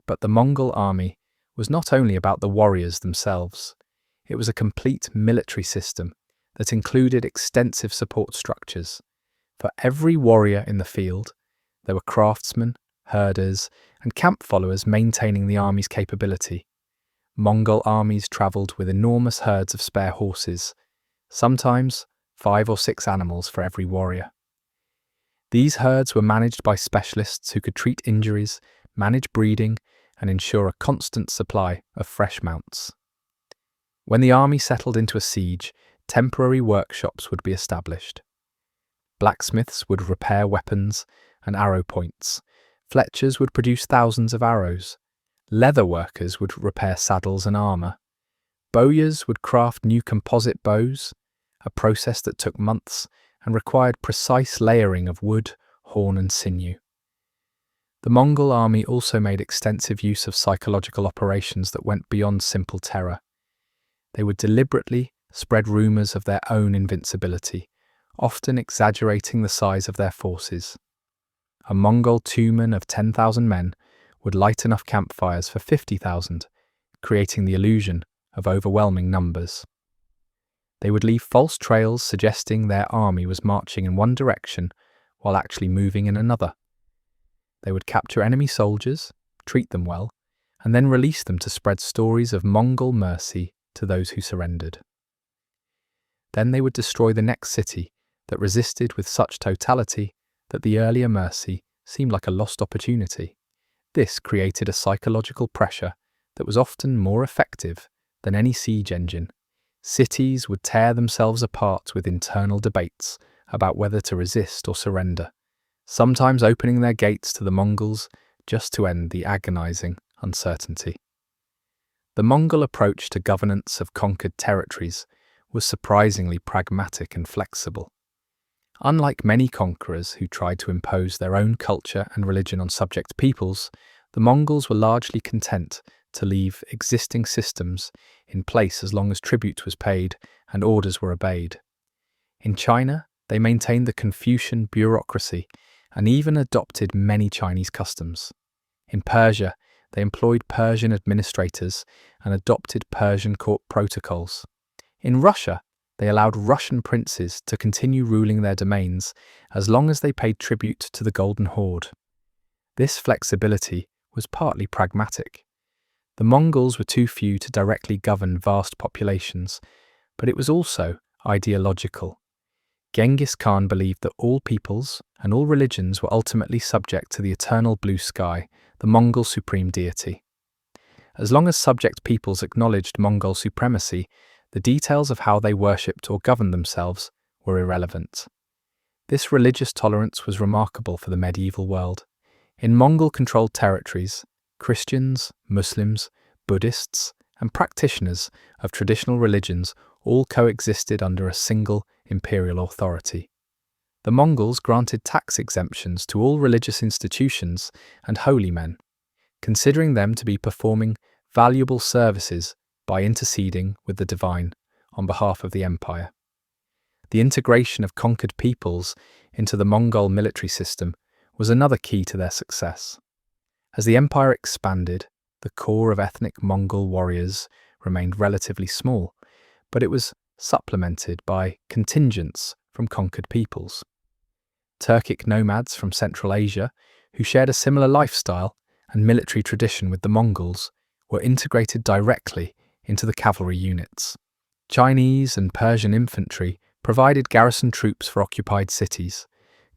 Speaker 1: But the Mongol army was not only about the warriors themselves. It was a complete military system that included extensive support structures. For every warrior in the field, there were craftsmen, herders, and camp followers maintaining the army's capability. Mongol armies travelled with enormous herds of spare horses, sometimes 5 or 6 animals for every warrior. These herds were managed by specialists who could treat injuries, manage breeding, and ensure a constant supply of fresh mounts. When the army settled into a siege, temporary workshops would be established. Blacksmiths would repair weapons and arrow points. Fletchers would produce thousands of arrows. Leather workers would repair saddles and armour. Bowyers would craft new composite bows, a process that took months and required precise layering of wood, horn and sinew. The Mongol army also made extensive use of psychological operations that went beyond simple terror. They would deliberately spread rumors of their own invincibility, often exaggerating the size of their forces. A Mongol two-man of 10,000 men would light enough campfires for 50,000, creating the illusion of overwhelming numbers. They would leave false trails suggesting their army was marching in one direction while actually moving in another. They would capture enemy soldiers, treat them well, and then release them to spread stories of Mongol mercy to those who surrendered. Then they would destroy the next city that resisted with such totality that the earlier mercy seemed like a lost opportunity. This created a psychological pressure that was often more effective than any siege engine. Cities would tear themselves apart with internal debates about whether to resist or surrender, sometimes opening their gates to the Mongols just to end the agonizing uncertainty. The Mongol approach to governance of conquered territories was surprisingly pragmatic and flexible. Unlike many conquerors who tried to impose their own culture and religion on subject peoples, the Mongols were largely content to leave existing systems in place as long as tribute was paid and orders were obeyed. In China, they maintained the Confucian bureaucracy and even adopted many Chinese customs. In Persia, they employed Persian administrators and adopted Persian court protocols. In Russia, they allowed Russian princes to continue ruling their domains as long as they paid tribute to the Golden Horde. This flexibility was partly pragmatic. The Mongols were too few to directly govern vast populations, but it was also ideological. Genghis Khan believed that all peoples and all religions were ultimately subject to the eternal blue sky, the Mongol supreme deity. As long as subject peoples acknowledged Mongol supremacy, the details of how they worshipped or governed themselves were irrelevant. This religious tolerance was remarkable for the medieval world. In Mongol-controlled territories, Christians, Muslims, Buddhists, and practitioners of traditional religions all coexisted under a single imperial authority. The Mongols granted tax exemptions to all religious institutions and holy men, considering them to be performing valuable services by interceding with the divine on behalf of the empire. The integration of conquered peoples into the Mongol military system was another key to their success. As the empire expanded, the core of ethnic Mongol warriors remained relatively small, but it was supplemented by contingents from conquered peoples. Turkic nomads from Central Asia, who shared a similar lifestyle and military tradition with the Mongols, were integrated directly into the cavalry units. Chinese and Persian infantry provided garrison troops for occupied cities.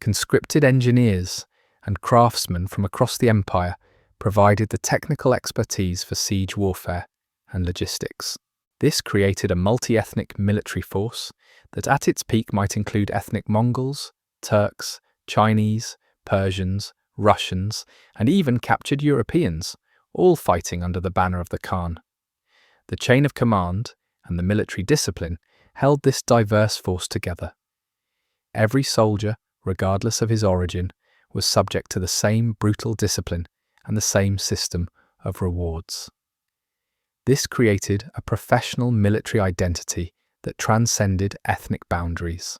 Speaker 1: Conscripted engineers and craftsmen from across the empire provided the technical expertise for siege warfare and logistics. This created a multi-ethnic military force that at its peak might include ethnic Mongols, Turks, Chinese, Persians, Russians, and even captured Europeans, all fighting under the banner of the Khan. The chain of command and the military discipline held this diverse force together. Every soldier, regardless of his origin, was subject to the same brutal discipline and the same system of rewards. This created a professional military identity that transcended ethnic boundaries.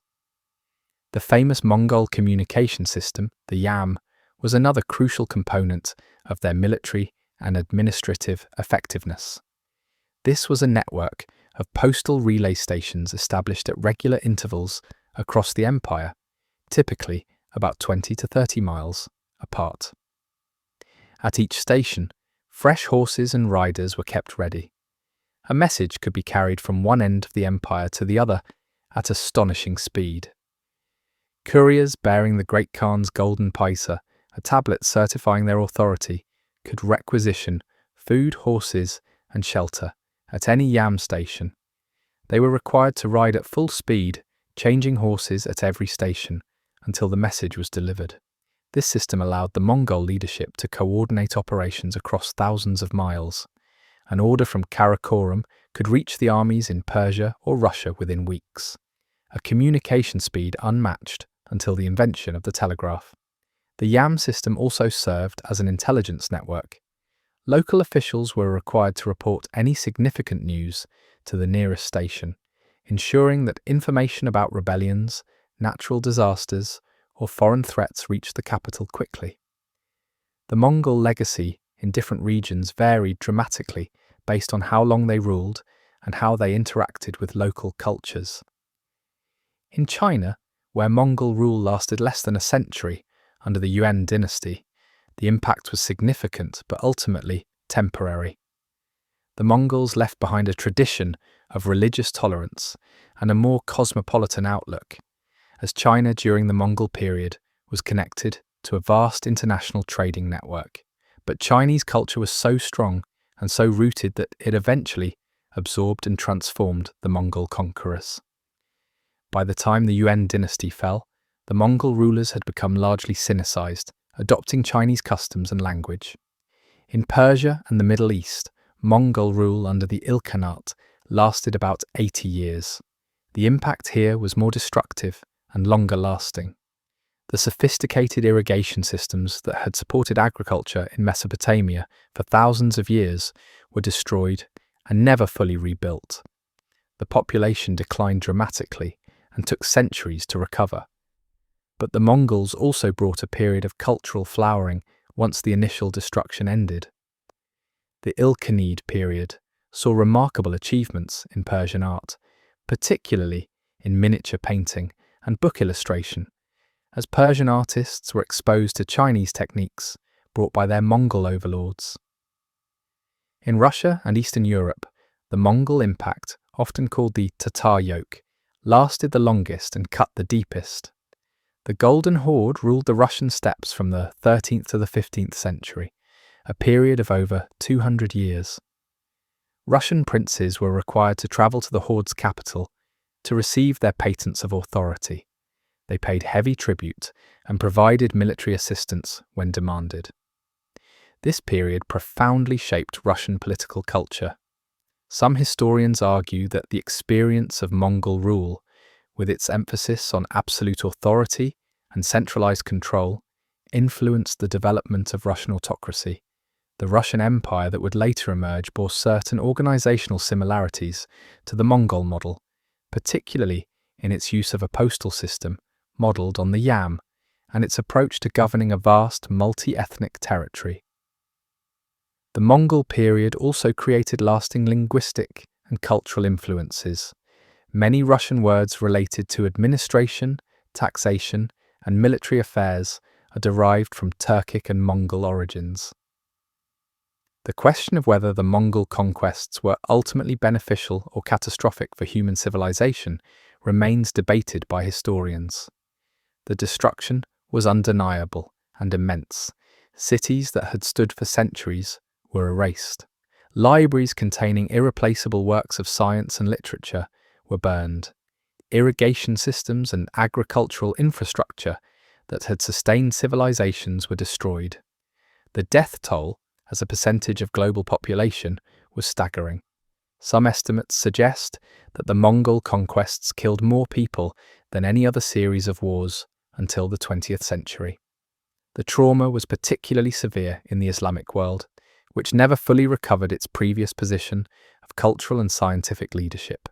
Speaker 1: The famous Mongol communication system, the yam, was another crucial component of their military and administrative effectiveness. This was a network of postal relay stations established at regular intervals across the empire, typically about 20 to 30 miles apart. At each station, fresh horses and riders were kept ready. A message could be carried from one end of the empire to the other at astonishing speed. Couriers bearing the Great Khan's golden paisa, a tablet certifying their authority, could requisition food, horses, and shelter at any yam station. They were required to ride at full speed, changing horses at every station until the message was delivered. This system allowed the Mongol leadership to coordinate operations across thousands of miles. An order from Karakoram could reach the armies in Persia or Russia within weeks, a communication speed unmatched until the invention of the telegraph. The yam system also served as an intelligence network. Local officials were required to report any significant news to the nearest station, ensuring that information about rebellions, natural disasters, or foreign threats reached the capital quickly. The Mongol legacy in different regions varied dramatically based on how long they ruled and how they interacted with local cultures. In China, where Mongol rule lasted less than a century under the Yuan dynasty, the impact was significant but ultimately temporary. The Mongols left behind a tradition of religious tolerance and a more cosmopolitan outlook, as China during the Mongol period was connected to a vast international trading network. But Chinese culture was so strong and so rooted that it eventually absorbed and transformed the Mongol conquerors. By the time the Yuan dynasty fell, the Mongol rulers had become largely Sinicized, adopting Chinese customs and language. In Persia and the Middle East, Mongol rule under the Ilkhanate lasted about 80 years. The impact here was more destructive and longer lasting. The sophisticated irrigation systems that had supported agriculture in Mesopotamia for thousands of years were destroyed and never fully rebuilt. The population declined dramatically and took centuries to recover. But the Mongols also brought a period of cultural flowering once the initial destruction ended. The Ilkhanid period saw remarkable achievements in Persian art, particularly in miniature painting and book illustration, as Persian artists were exposed to Chinese techniques brought by their Mongol overlords. In Russia and Eastern Europe, the Mongol impact, often called the Tatar yoke, lasted the longest and cut the deepest. The Golden Horde ruled the Russian steppes from the 13th to the 15th century, a period of over 200 years. Russian princes were required to travel to the Horde's capital to receive their patents of authority. They paid heavy tribute and provided military assistance when demanded. This period profoundly shaped Russian political culture. Some historians argue that the experience of Mongol rule, with its emphasis on absolute authority and centralized control, influenced the development of Russian autocracy. The Russian Empire that would later emerge bore certain organizational similarities to the Mongol model, particularly in its use of a postal system modeled on the yam and its approach to governing a vast multi-ethnic territory. The Mongol period also created lasting linguistic and cultural influences. Many Russian words related to administration, taxation, and military affairs are derived from Turkic and Mongol origins. The question of whether the Mongol conquests were ultimately beneficial or catastrophic for human civilization remains debated by historians. The destruction was undeniable and immense. Cities that had stood for centuries were erased. Libraries containing irreplaceable works of science and literature were burned. Irrigation systems and agricultural infrastructure that had sustained civilizations were destroyed. The death toll, as a percentage of global population, was staggering. Some estimates suggest that the Mongol conquests killed more people than any other series of wars until the 20th century. The trauma was particularly severe in the Islamic world, which never fully recovered its previous position of cultural and scientific leadership.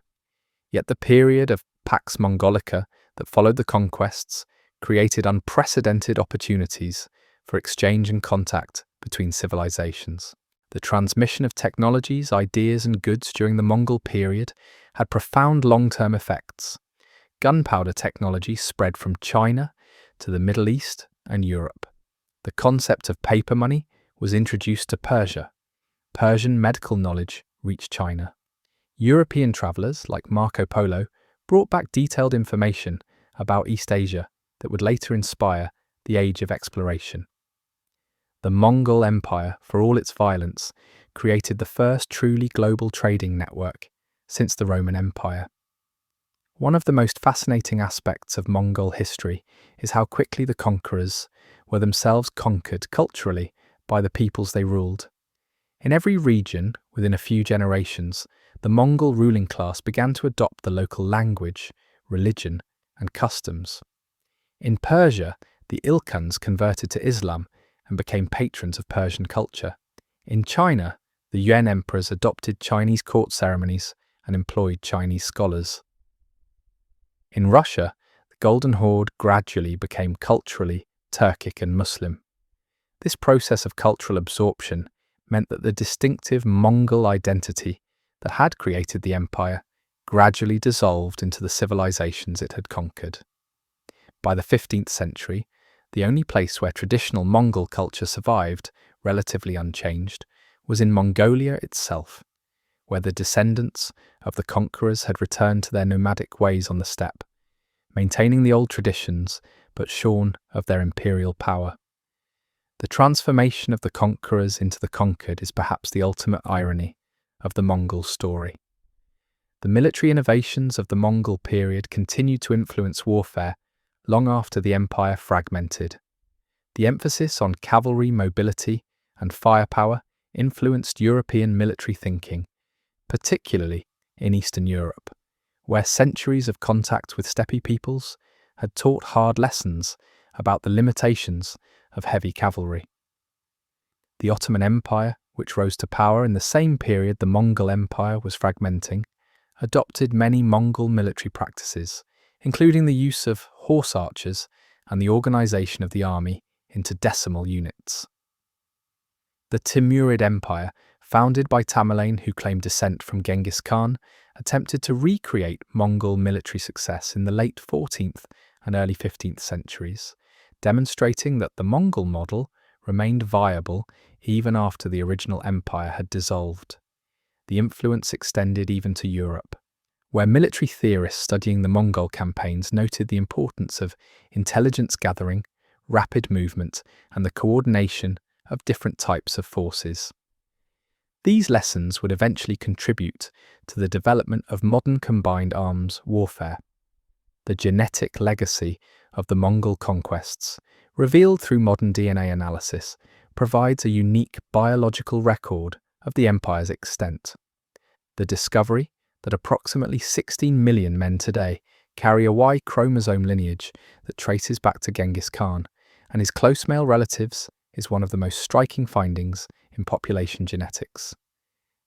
Speaker 1: Yet the period of Pax Mongolica that followed the conquests created unprecedented opportunities for exchange and contact between civilizations. The transmission of technologies, ideas, and goods during the Mongol period had profound long-term effects. Gunpowder technology spread from China to the Middle East and Europe. The concept of paper money was introduced to Persia. Persian medical knowledge reached China. European travelers like Marco Polo brought back detailed information about East Asia that would later inspire the Age of Exploration. The Mongol Empire, for all its violence, created the first truly global trading network since the Roman Empire. One of the most fascinating aspects of Mongol history is how quickly the conquerors were themselves conquered culturally by the peoples they ruled. In every region, within a few generations, the Mongol ruling class began to adopt the local language, religion, and customs. In Persia, the Ilkhans converted to Islam and became patrons of Persian culture. In China, the Yuan emperors adopted Chinese court ceremonies and employed Chinese scholars. In Russia, the Golden Horde gradually became culturally Turkic and Muslim. This process of cultural absorption meant that the distinctive Mongol identity that had created the empire gradually dissolved into the civilizations it had conquered. By the 15th century, the only place where traditional Mongol culture survived, relatively unchanged, was in Mongolia itself, where the descendants of the conquerors had returned to their nomadic ways on the steppe, maintaining the old traditions but shorn of their imperial power. The transformation of the conquerors into the conquered is perhaps the ultimate irony of the Mongol story. The military innovations of the Mongol period continued to influence warfare long after the empire fragmented. The emphasis on cavalry mobility and firepower influenced European military thinking, particularly in Eastern Europe, where centuries of contact with steppe peoples had taught hard lessons about the limitations of heavy cavalry. The Ottoman Empire, which rose to power in the same period the Mongol Empire was fragmenting, adopted many Mongol military practices, including the use of horse archers and the organization of the army into decimal units. The Timurid Empire, founded by Tamerlane who claimed descent from Genghis Khan, attempted to recreate Mongol military success in the late 14th and early 15th centuries, demonstrating that the Mongol model remained viable even after the original empire had dissolved. The influence extended even to Europe, where military theorists studying the Mongol campaigns noted the importance of intelligence gathering, rapid movement, and the coordination of different types of forces. These lessons would eventually contribute to the development of modern combined arms warfare. The genetic legacy of the Mongol conquests, revealed through modern DNA analysis, provides a unique biological record of the empire's extent. The discovery that approximately 16 million men today carry a Y chromosome lineage that traces back to Genghis Khan and his close male relatives is one of the most striking findings in population genetics.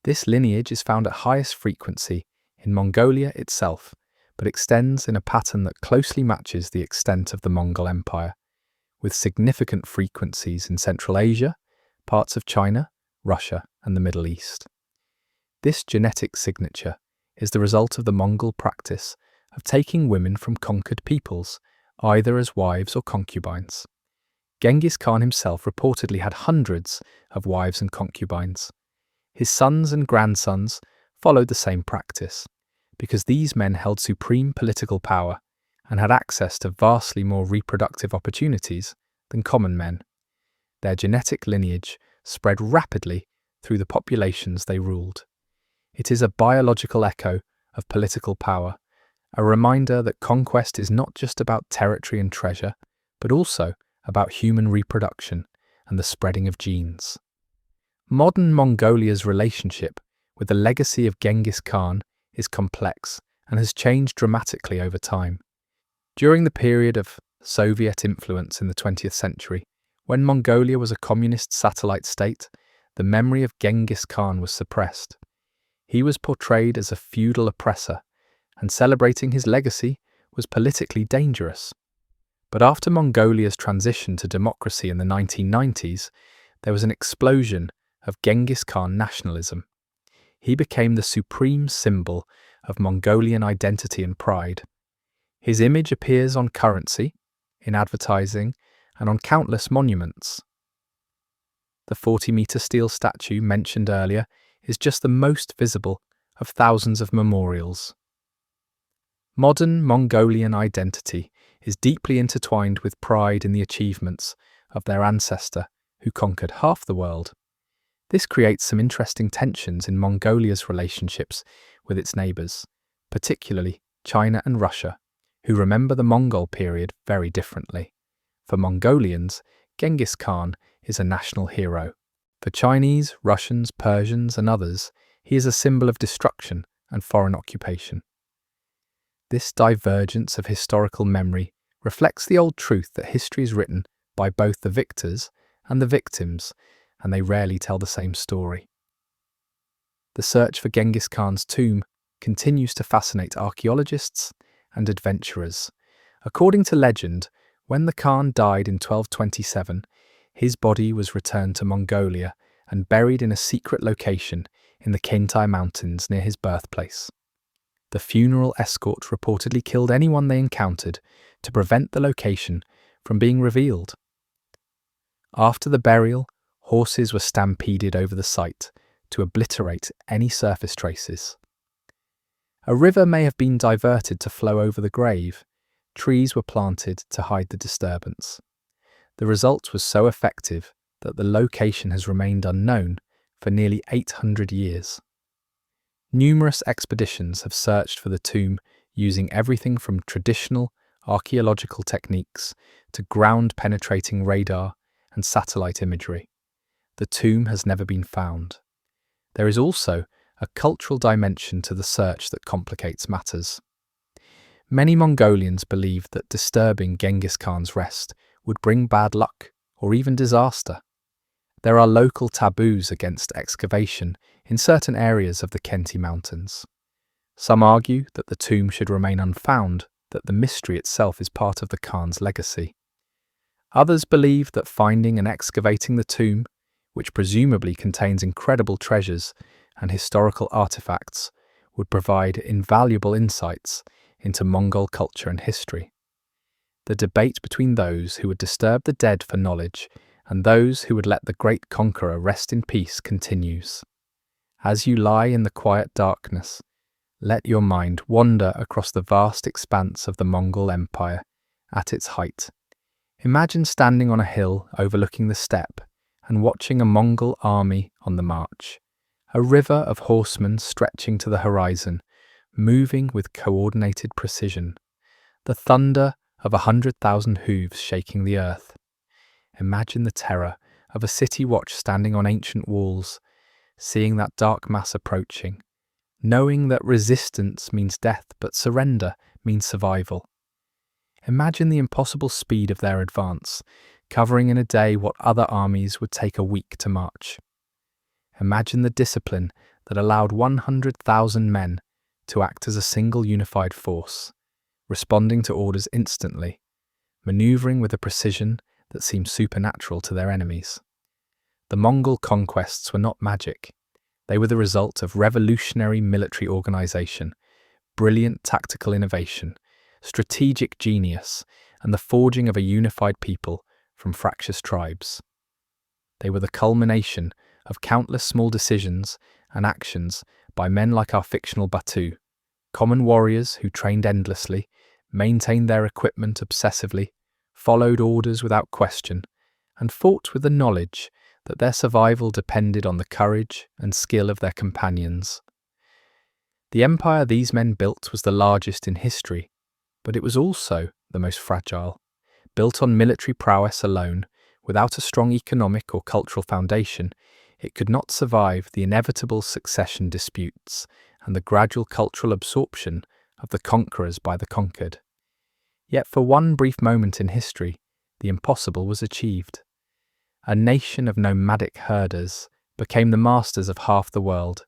Speaker 1: This lineage is found at highest frequency in Mongolia itself, but extends in a pattern that closely matches the extent of the Mongol Empire, with significant frequencies in Central Asia, parts of China, Russia, and the Middle East. This genetic signature is the result of the Mongol practice of taking women from conquered peoples, either as wives or concubines. Genghis Khan himself reportedly had hundreds of wives and concubines. His sons and grandsons followed the same practice, because these men held supreme political power and had access to vastly more reproductive opportunities than common men. Their genetic lineage spread rapidly through the populations they ruled. It is a biological echo of political power, a reminder that conquest is not just about territory and treasure, but also about human reproduction and the spreading of genes. Modern Mongolia's relationship with the legacy of Genghis Khan is complex and has changed dramatically over time. During the period of Soviet influence in the 20th century, when Mongolia was a communist satellite state, the memory of Genghis Khan was suppressed. He was portrayed as a feudal oppressor, and celebrating his legacy was politically dangerous. But after Mongolia's transition to democracy in the 1990s, there was an explosion of Genghis Khan nationalism. He became the supreme symbol of Mongolian identity and pride. His image appears on currency, in advertising, and on countless monuments. The 40-meter steel statue mentioned earlier is just the most visible of thousands of memorials. Modern Mongolian identity is deeply intertwined with pride in the achievements of their ancestor who conquered half the world. This creates some interesting tensions in Mongolia's relationships with its neighbours, particularly China and Russia, who remember the Mongol period very differently. For Mongolians, Genghis Khan is a national hero. For Chinese, Russians, Persians, and others, he is a symbol of destruction and foreign occupation. This divergence of historical memory reflects the old truth that history is written by both the victors and the victims, and they rarely tell the same story. The search for Genghis Khan's tomb continues to fascinate archaeologists and adventurers. According to legend, when the Khan died in 1227, his body was returned to Mongolia and buried in a secret location in the Kentai Mountains near his birthplace. The funeral escort reportedly killed anyone they encountered to prevent the location from being revealed. After the burial, horses were stampeded over the site to obliterate any surface traces. A river may have been diverted to flow over the grave. Trees were planted to hide the disturbance. The result was so effective that the location has remained unknown for nearly 800 years. Numerous expeditions have searched for the tomb using everything from traditional archaeological techniques to ground-penetrating radar and satellite imagery. The tomb has never been found. There is also a cultural dimension to the search that complicates matters. Many Mongolians believed that disturbing Genghis Khan's rest would bring bad luck or even disaster. There are local taboos against excavation in certain areas of the Kentai Mountains. Some argue that the tomb should remain unfound, that the mystery itself is part of the Khan's legacy. Others believe that finding and excavating the tomb, which presumably contains incredible treasures and historical artifacts, would provide invaluable insights into Mongol culture and history. The debate between those who would disturb the dead for knowledge and those who would let the great conqueror rest in peace continues. As you lie in the quiet darkness, let your mind wander across the vast expanse of the Mongol Empire at its height. Imagine standing on a hill overlooking the steppe and watching a Mongol army on the march, a river of horsemen stretching to the horizon, moving with coordinated precision, the thunder of 100,000 hooves shaking the earth. Imagine the terror of a city watch standing on ancient walls, seeing that dark mass approaching, knowing that resistance means death but surrender means survival. Imagine the impossible speed of their advance, covering in a day what other armies would take a week to march. Imagine the discipline that allowed 100,000 men to act as a single unified force, responding to orders instantly, maneuvering with a precision that seemed supernatural to their enemies. The Mongol conquests were not magic. They were the result of revolutionary military organization, brilliant tactical innovation, strategic genius, and the forging of a unified people from fractious tribes. They were the culmination of countless small decisions and actions by men like our fictional Batu, common warriors who trained endlessly, maintained their equipment obsessively, followed orders without question, and fought with the knowledge that their survival depended on the courage and skill of their companions. The empire these men built was the largest in history, but it was also the most fragile. Built on military prowess alone, without a strong economic or cultural foundation, it could not survive the inevitable succession disputes and the gradual cultural absorption of the conquerors by the conquered. Yet for one brief moment in history, the impossible was achieved. A nation of nomadic herders became the masters of half the world,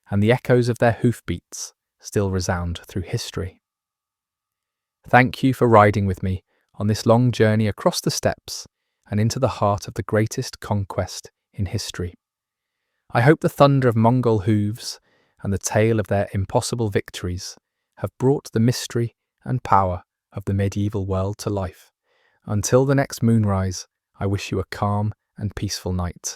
Speaker 1: and the echoes of their hoofbeats still resound through history. Thank you for riding with me on this long journey across the steppes and into the heart of the greatest conquest in history. I hope the thunder of Mongol hooves and the tale of their impossible victories have brought the mystery and power of the medieval world to life. Until the next moonrise, I wish you a calm and peaceful night.